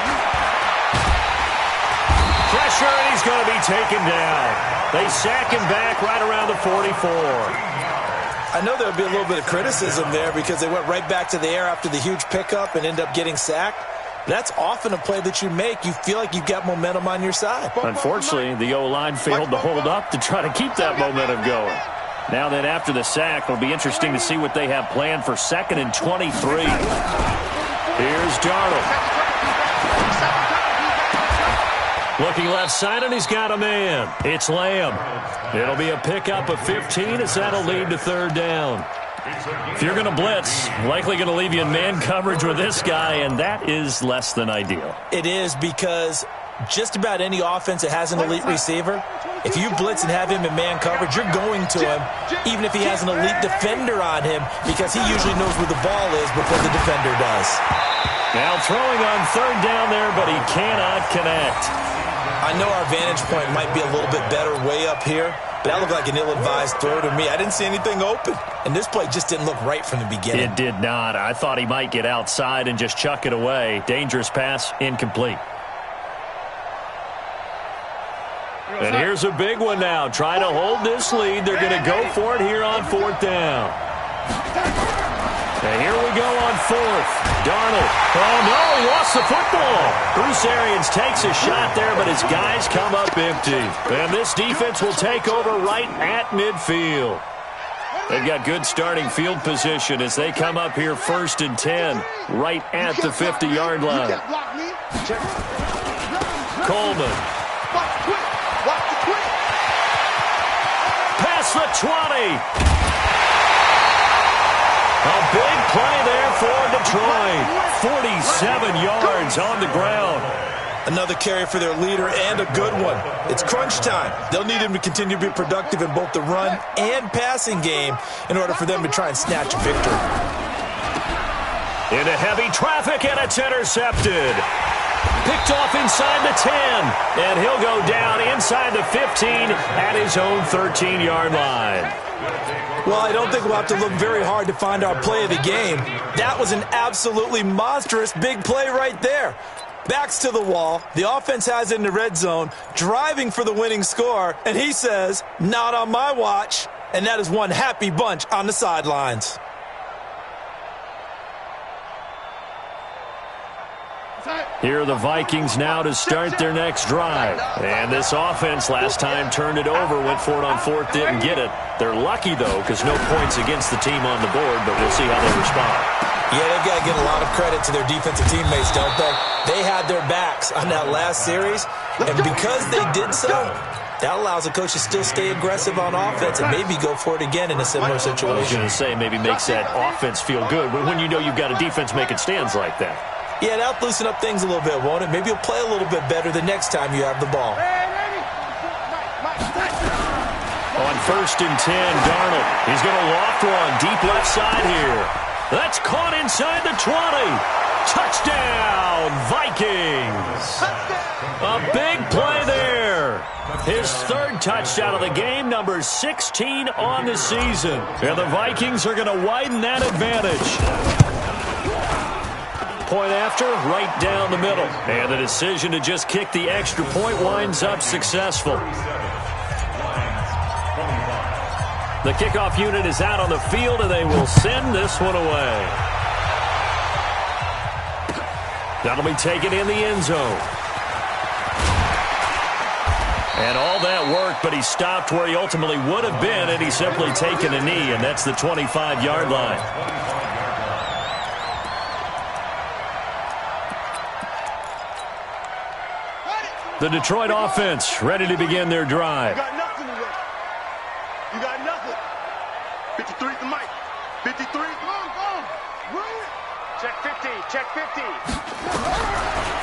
Pressure, and he's going to be taken down. They sack him back right around the 44. I know there would be a little bit of criticism there because they went right back to the air after the huge pickup and end up getting sacked. That's often a play that you make. You feel like you've got momentum on your side. Unfortunately, the O-line failed to hold up to try to keep that momentum going. Now then, after the sack, it'll be interesting to see what they have planned for 2nd and 23. Here's Darnold. Looking left side, and he's got a man. It's Lamb. It'll be a pickup of 15 as that'll lead to 3rd down. If you're going to blitz, likely going to leave you in man coverage with this guy, and that is less than ideal. It is because just about any offense that has an elite receiver, if you blitz and have him in man coverage, you're going to him, even if he has an elite defender on him, because he usually knows where the ball is before the defender does. Now throwing on 3rd down there, but he cannot connect. I know our vantage point might be a little bit better way up here, but that looked like an ill-advised throw to me. I didn't see anything open, and this play just didn't look right from the beginning. It did not. I thought he might get outside and just chuck it away. Dangerous pass, incomplete. And here's a big one now. Trying to hold this lead. They're going to go for it here on 4th down. And here we go on 4th. Darnold. Oh, no, he lost the football. Bruce Arians takes a shot there, but his guys come up empty. And this defense will take over right at midfield. They've got good starting field position as they come up here 1st and 10, right at the 50-yard line. Coleman. Past the 20. A big play there for Detroit. 47 yards on the ground. Another carry for their leader and a good one. It's crunch time. They'll need him to continue to be productive in both the run and passing game in order for them to try and snatch a victory. Into heavy traffic, and it's intercepted. picked off inside the 10. And he'll go down inside the 15 at his own 13-yard line. Well, I don't think we'll have to look very hard to find our play of the game. That was an absolutely monstrous big play right there. Backs to the wall. The offense has it in the red zone, driving for the winning score. And he says, not on my watch. And that is one happy bunch on the sidelines. Here are the Vikings now to start their next drive. And this offense last time turned it over, went for it on fourth, didn't get it. They're lucky, though, because no points against the team on the board, but we'll see how they respond. Yeah, they've got to give a lot of credit to their defensive teammates, don't they? They had their backs on that last series, and because they did so, that allows the coach to still stay aggressive on offense and maybe go for it again in a similar situation. I was going to say, maybe makes that offense feel good, but when you know you've got a defense making stands like that. Yeah, that'll loosen up things a little bit, won't it? Maybe you'll play a little bit better the next time you have the ball. On 1st and 10, Darnold. He's going to loft one deep left side here. That's caught inside the 20. Touchdown, Vikings. A big play there. His third touchdown of the game, number 16 on the season. And the Vikings are going to widen that advantage. Point after, right down the middle. And the decision to just kick the extra point winds up successful. The kickoff unit is out on the field, and they will send this one away. That'll be taken in the end zone. And all that work, but he stopped where he ultimately would have been, and he's simply taken a knee, and that's the 25-yard line. The Detroit offense ready to begin their drive. You got nothing today. You got nothing. 53 to Mike. 53. Come on. Check 50. Check 50.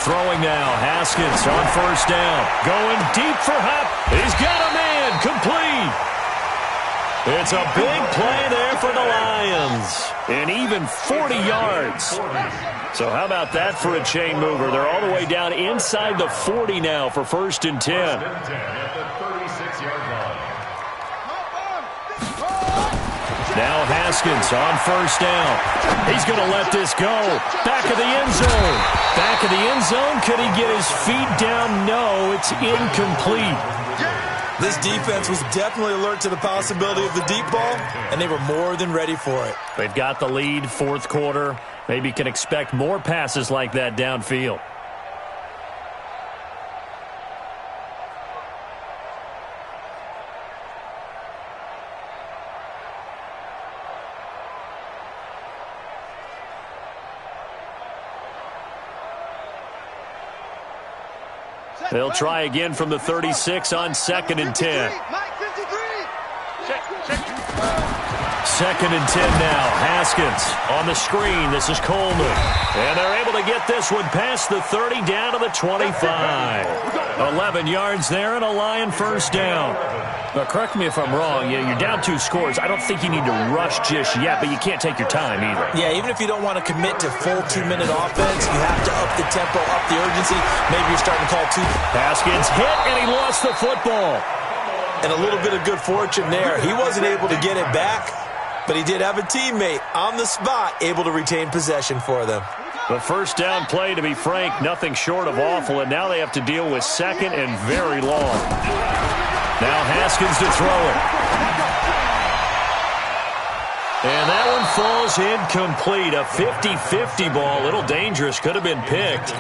Throwing now. Haskins on 1st down. Going deep for Hop. He's got a man. Complete. It's a big play there for the Lions. And even 40 yards. So how about that for a chain mover? They're all the way down inside the 40 now for 1st and 10. Now Haskins on 1st down. He's going to let this go. Back of the end zone. Back of the end zone. Could he get his feet down? No, it's incomplete. This defense was definitely alert to the possibility of the deep ball, and they were more than ready for it. They've got the lead, fourth quarter. Maybe can expect more passes like that downfield. They'll try again from the 36 on 2nd and 10. Second and 10 now. Haskins on the screen. This is Coleman. And they're able to get this one past the 30 down to the 25. 11 yards there and a Lion 1st down. Now, correct me if I'm wrong. You're down 2 scores. I don't think you need to rush just yet, but you can't take your time either. Yeah, even if you don't want to commit to full 2-minute offense, you have to up the tempo, up the urgency. Maybe you're starting to call 2. Haskins hit, and he lost the football. And a little bit of good fortune there. He wasn't able to get it back, but he did have a teammate on the spot able to retain possession for them. The 1st down play, to be frank, nothing short of awful, and now they have to deal with 2nd and very long. Now Haskins to throw it. And that one falls incomplete. A 50-50 ball, a little dangerous, could have been picked.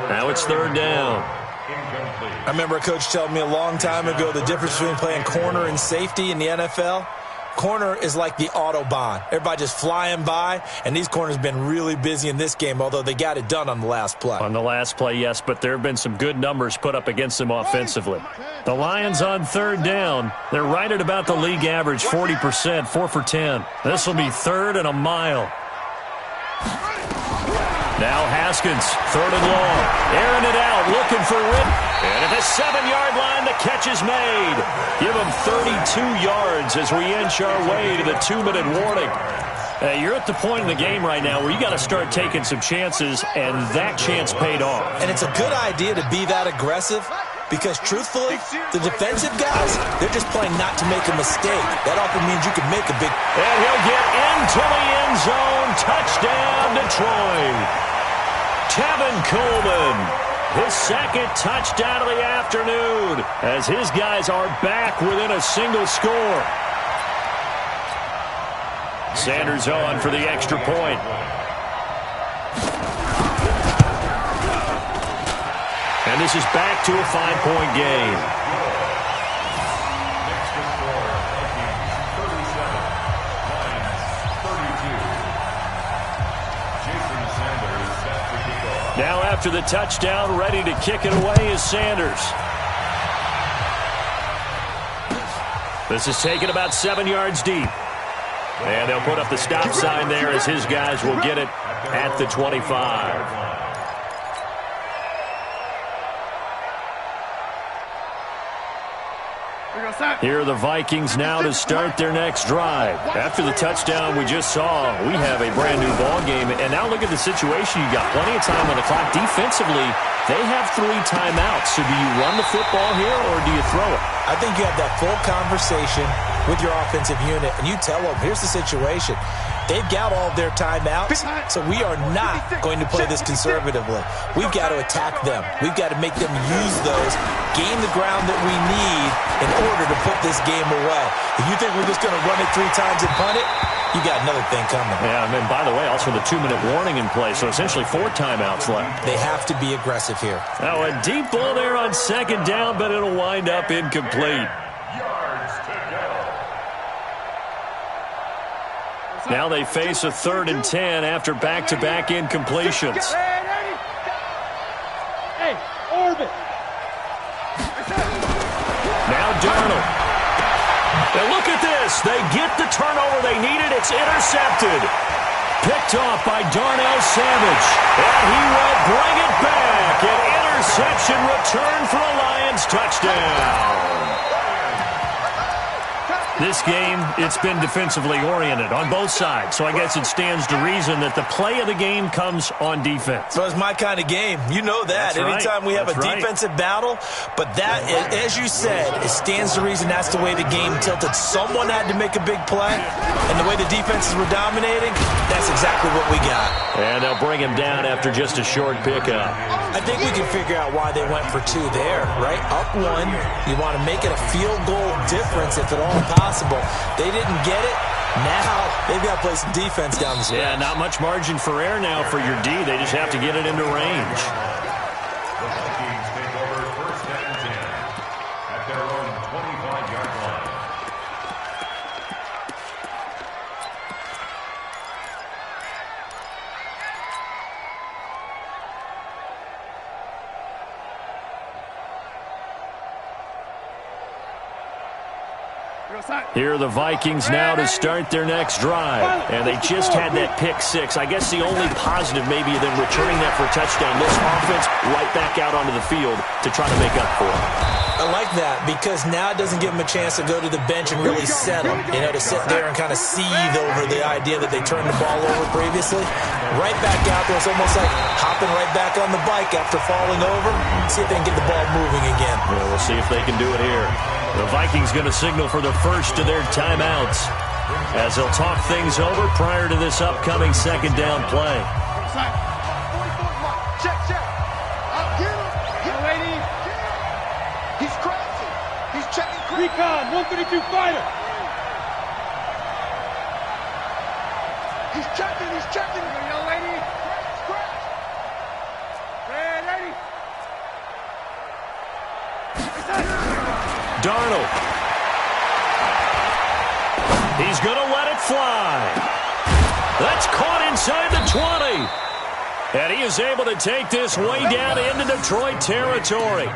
Now it's 3rd down. I remember a coach telling me a long time ago the difference between playing corner and safety in the NFL. Corner is like the Autobahn. Everybody just flying by, and these corners have been really busy in this game, although they got it done on the last play. On the last play, yes, but there have been some good numbers put up against them offensively. The Lions on 3rd down. They're right at about the league average, 40%, 4 for 10. This will be 3rd and a mile. Now Haskins, 3rd and long. Airing it out, looking for Ritt. And at the 7-yard line, the catch is made. Give him 32 yards as we inch our way to the 2-minute warning. You're at the point in the game right now where you got to start taking some chances, and that chance paid off. And it's a good idea to be that aggressive because, truthfully, the defensive guys, they're just playing not to make a mistake. That often means you can make a big... And he'll get into the end zone. Touchdown, Detroit. Tevin Coleman, his second touchdown of the afternoon, as his guys are back within a single score. Sanders on for the extra point. And this is back to a 5-point game. Now after the touchdown, ready to kick it away is Sanders. This is taken about 7 yards deep. And they'll put up the stop sign there as his guys will get it at the 25. Here are the Vikings now to start their next drive. After the touchdown we just saw, we have a brand-new ball game. And now look at the situation. You got plenty of time on the clock. Defensively, they have 3 timeouts. So do you run the football here or do you throw it? I think you have that full conversation with your offensive unit, and you tell them, here's the situation. They've got all of their timeouts, so we are not going to play this conservatively. We've got to attack them. We've got to make them use those, gain the ground that we need in order to put this game away. If you think we're just going to run it 3 times and punt it, you got another thing coming. Yeah, and then, by the way, also the 2-minute warning in play, so essentially 4 timeouts left. They have to be aggressive here. Now, a deep ball there on second down, but it'll wind up incomplete. Now they face a 3rd and 10 after back-to-back incompletions. Hey, orbit. Now Darnold. And look at this. They get the turnover they needed. It's intercepted. Picked off by Darnell Savage. And he will bring it back. An interception return for a Lions touchdown. This game, it's been defensively oriented on both sides, so I guess it stands to reason that the play of the game comes on defense. So it's my kind of game. You know that. That's right. Anytime we have a defensive battle, but that, as you said, it stands to reason that's the way the game tilted. Someone had to make a big play, and the way the defenses were dominating, that's exactly what we got. And they'll bring him down after just a short pickup. I think we can figure out why they went for 2 there, right? Up 1, you want to make it a field goal difference if at all possible. They didn't get it. Now they've got to play some defense down the stretch. Yeah, not much margin for error now for your D. They just have to get it into range. The Vikings take over 1st and 10 at their own 25-yard line. Here are the Vikings now to start their next drive. And they just had that pick 6. I guess the only positive maybe than returning that for a touchdown. This offense right back out onto the field to try to make up for it. I like that because now it doesn't give them a chance to go to the bench and really settle. You know, to sit there and kind of seethe over the idea that they turned the ball over previously. Right back out there. It's almost like hopping right back on the bike after falling over. See if they can get the ball moving again. Well, we'll see if they can do it here. The Vikings going to signal for the first of their timeouts as they'll talk things over prior to this upcoming 2nd down play. Check, check. I'll get him. Get him. He's crazy. He's checking crazy. Recon, 132 fighter. He's checking. He's checking. Young lady. Scratch. Hey, lady. Darnold. He's going to let it fly. That's caught inside the 20. And he is able to take this way down into Detroit territory.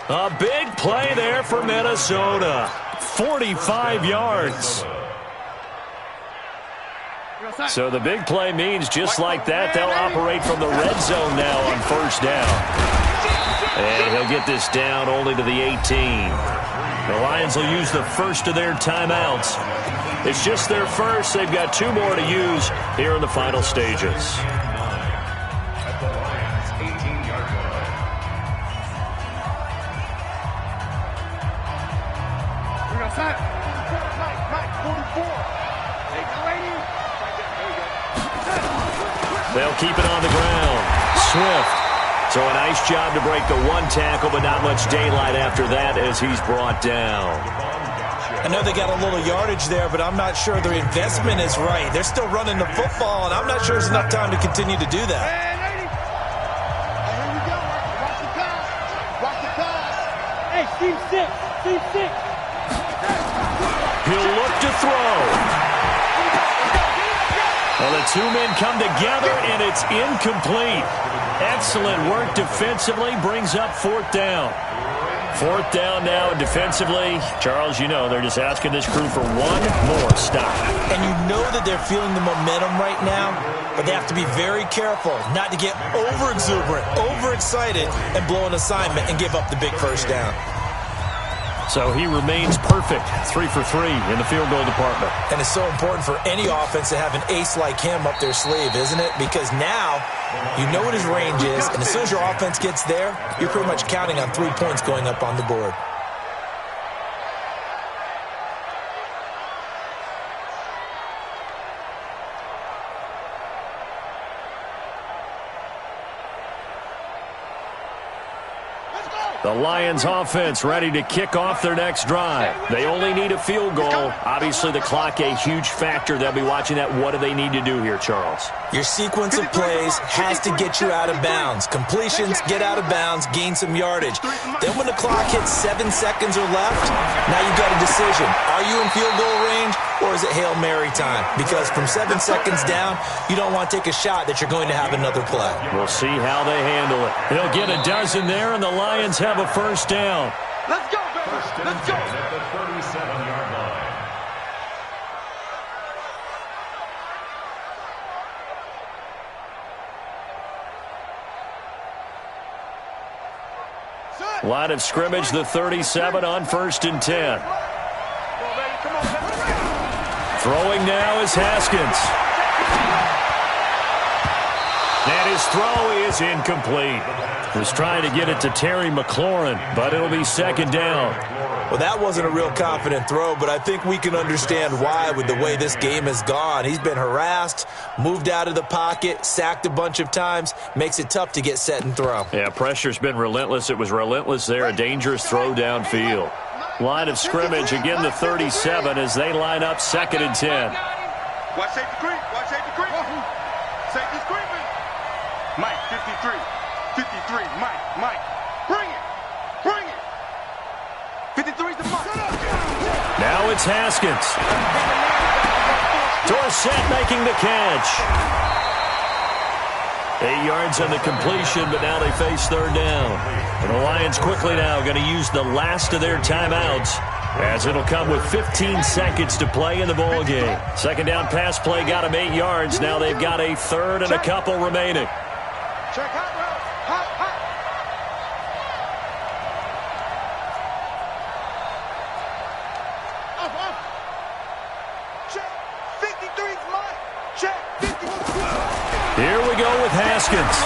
A big play there for Minnesota. 45 yards. So the big play means just like that, they'll operate from the red zone now on 1st down. And he'll get this down only to the 18. The Lions will use the first of their timeouts. It's just their first. They've got 2 more to use here in the final stages. At the Lions' 18-yard line. We're going to sign. Mike, 44. Take it, lady. They'll keep it on the ground. Swift. So a nice job to break the 1 tackle, but not much daylight after that as he's brought down. I know they got a little yardage there, but I'm not sure their investment is right. They're still running the football, and I'm not sure there's enough time to continue to do that. Hey, lady. Here we go. Watch the pass. Watch the pass. Hey, Steve 6. Steve 6. He'll look to throw. Well, the 2 men come together, and it's incomplete. Excellent work defensively, brings up 4th down. 4th down now defensively. Charles, you know, they're just asking this crew for 1 more stop. And you know that they're feeling the momentum right now, but they have to be very careful not to get over-exuberant, overexcited, and blow an assignment and give up the big first down. So he remains perfect, 3 for 3 in the field goal department. And it's so important for any offense to have an ace like him up their sleeve, isn't it? Because now you know what his range is, and as soon as your offense gets there, you're pretty much counting on 3 points going up on the board. The Lions offense ready to kick off their next drive. They only need a field goal. Obviously, the clock a huge factor. They'll be watching that. What do they need to do here, Charles? Your sequence of plays has to get you out of bounds. Completions, get out of bounds, gain some yardage. Then when the clock hits 7 seconds or left, now you've got a decision. Are you in field goal range, or is it Hail Mary time? Because from 7 seconds down, you don't want to take a shot that you're going to have another play. We'll see how they handle it. They'll get a dozen there, and the Lions have a first down. Let's go, baby. Let's go. At the 37-yard line. Line of scrimmage, the 37 on 1st and 10. Throwing now is Haskins. And his throw is incomplete. Was trying to get it to Terry McLaurin, but it'll be 2nd down. Well, that wasn't a real confident throw, but I think we can understand why with the way this game has gone. He's been harassed, moved out of the pocket, sacked a bunch of times. Makes it tough to get set and throw. Yeah, pressure's been relentless. It was relentless there. A dangerous throw downfield. Line of scrimmage, again the 37 as they line up 2nd and 10. Watch safety creep. Watch safety creep. Safety's creeping. Mike, 53. 53. Mike. Bring it. Bring it. 53's the mark. Now it's Haskins. Dorsett making the catch. 8 yards on the completion, but now they face 3rd down. And the Lions quickly now going to use the last of their timeouts, as it'll come with 15 seconds to play in the ball game. 2nd down pass play got them 8 yards. Now they've got a 3rd and a couple remaining. Check hot, bro. Hot. Up. Check. 53's mine. Check. 50. Here we go with Haskins.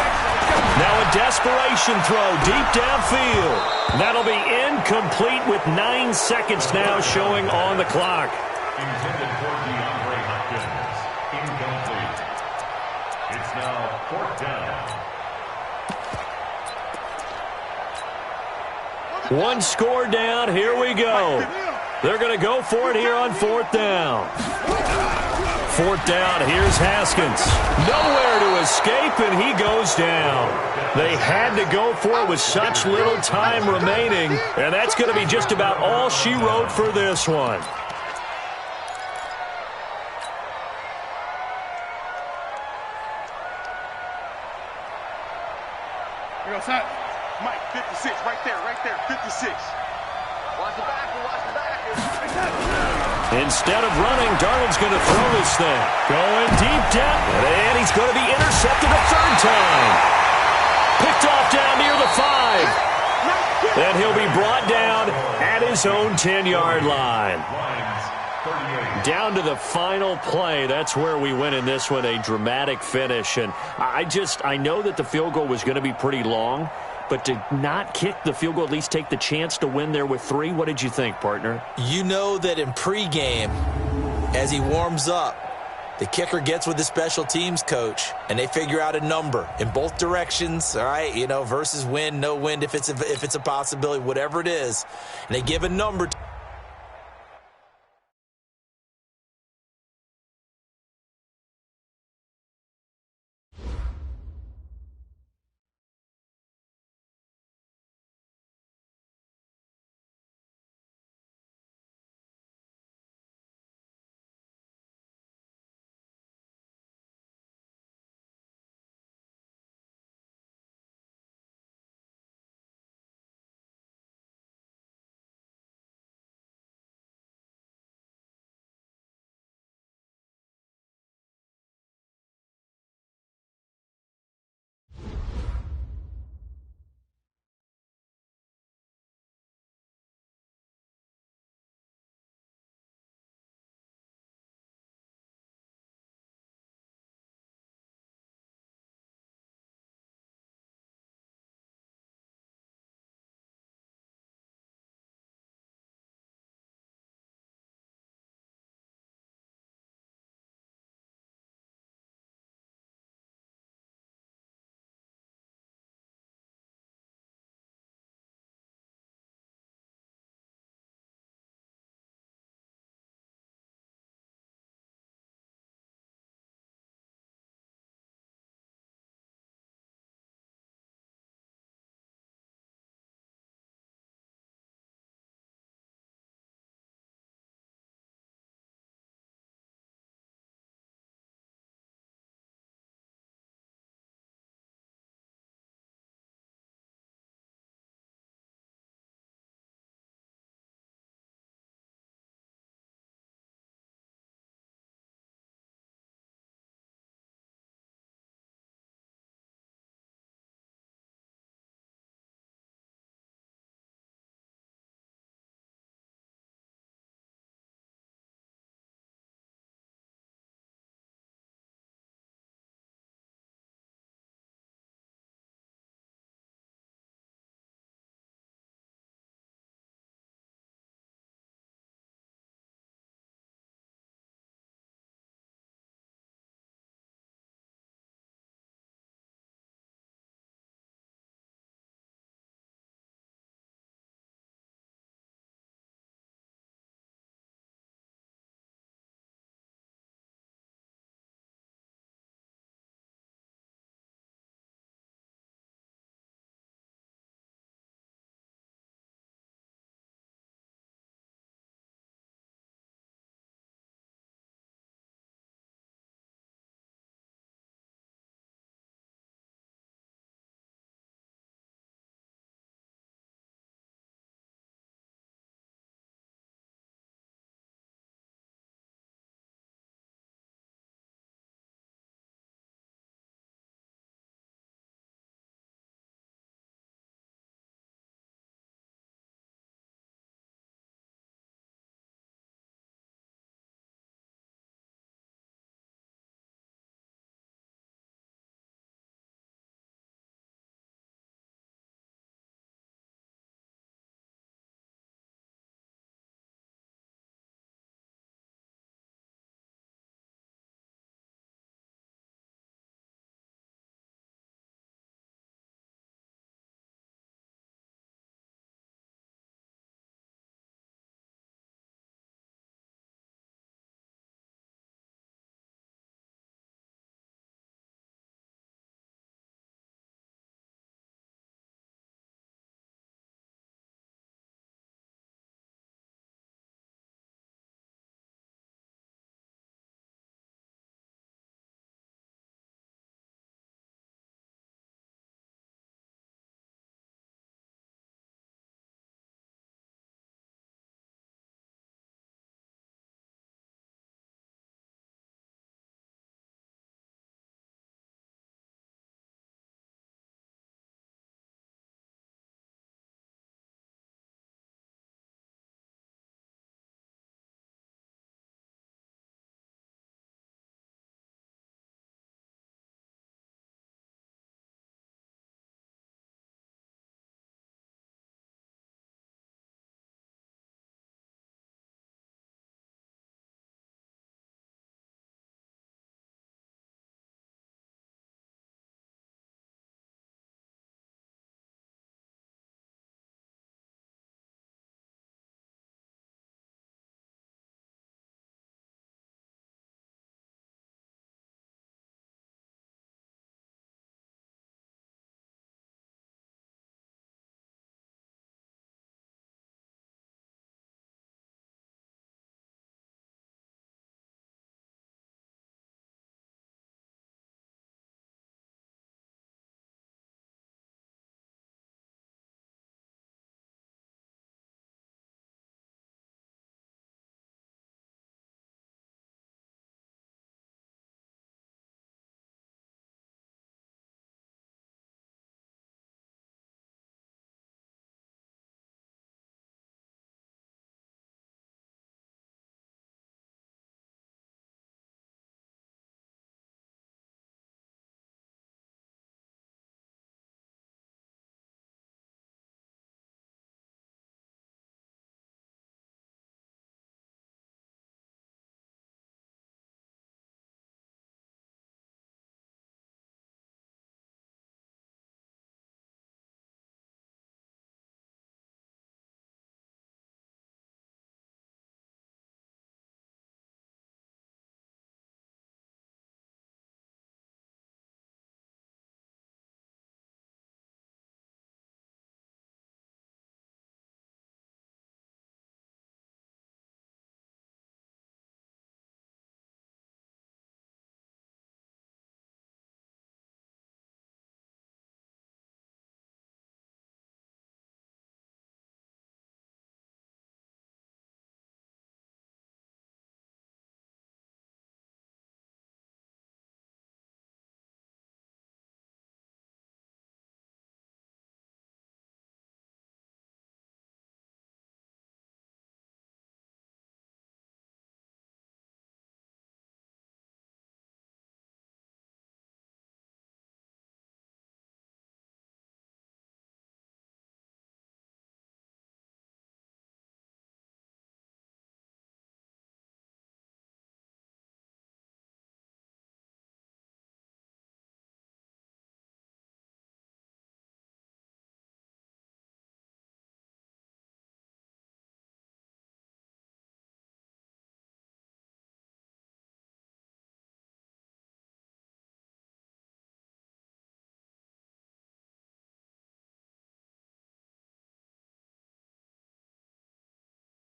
Now a desperation throw deep downfield. That'll be incomplete with 9 seconds now showing on the clock. Intended for DeAndre Hopkins. Incomplete. It's now 4th down. 1 score down. Here we go. They're going to go for it here on 4th down. 4th down. Here's Haskins. Nowhere to escape, and he goes down. They had to go for it with such little time remaining, and that's going to be just about all she wrote for this one. Here goes Hut. Mike, 56. Right there. 56. Watch the back. Instead of running, Darnold's going to throw this thing. Going deep down, and he's going to be intercepted a 3rd time. Picked off down near the 5. Then he'll be brought down at his own 10-yard line. Lions, 3rd Down to the final play. That's where we win in this one, a dramatic finish. And I know that the field goal was going to be pretty long, but to not kick the field goal, at least take the chance to win there with 3, what did you think, partner? You know that in pregame, as he warms up, the kicker gets with the special teams coach, and they figure out a number in both directions, all right, versus wind, no wind, if it's a possibility, whatever it is, and they give a number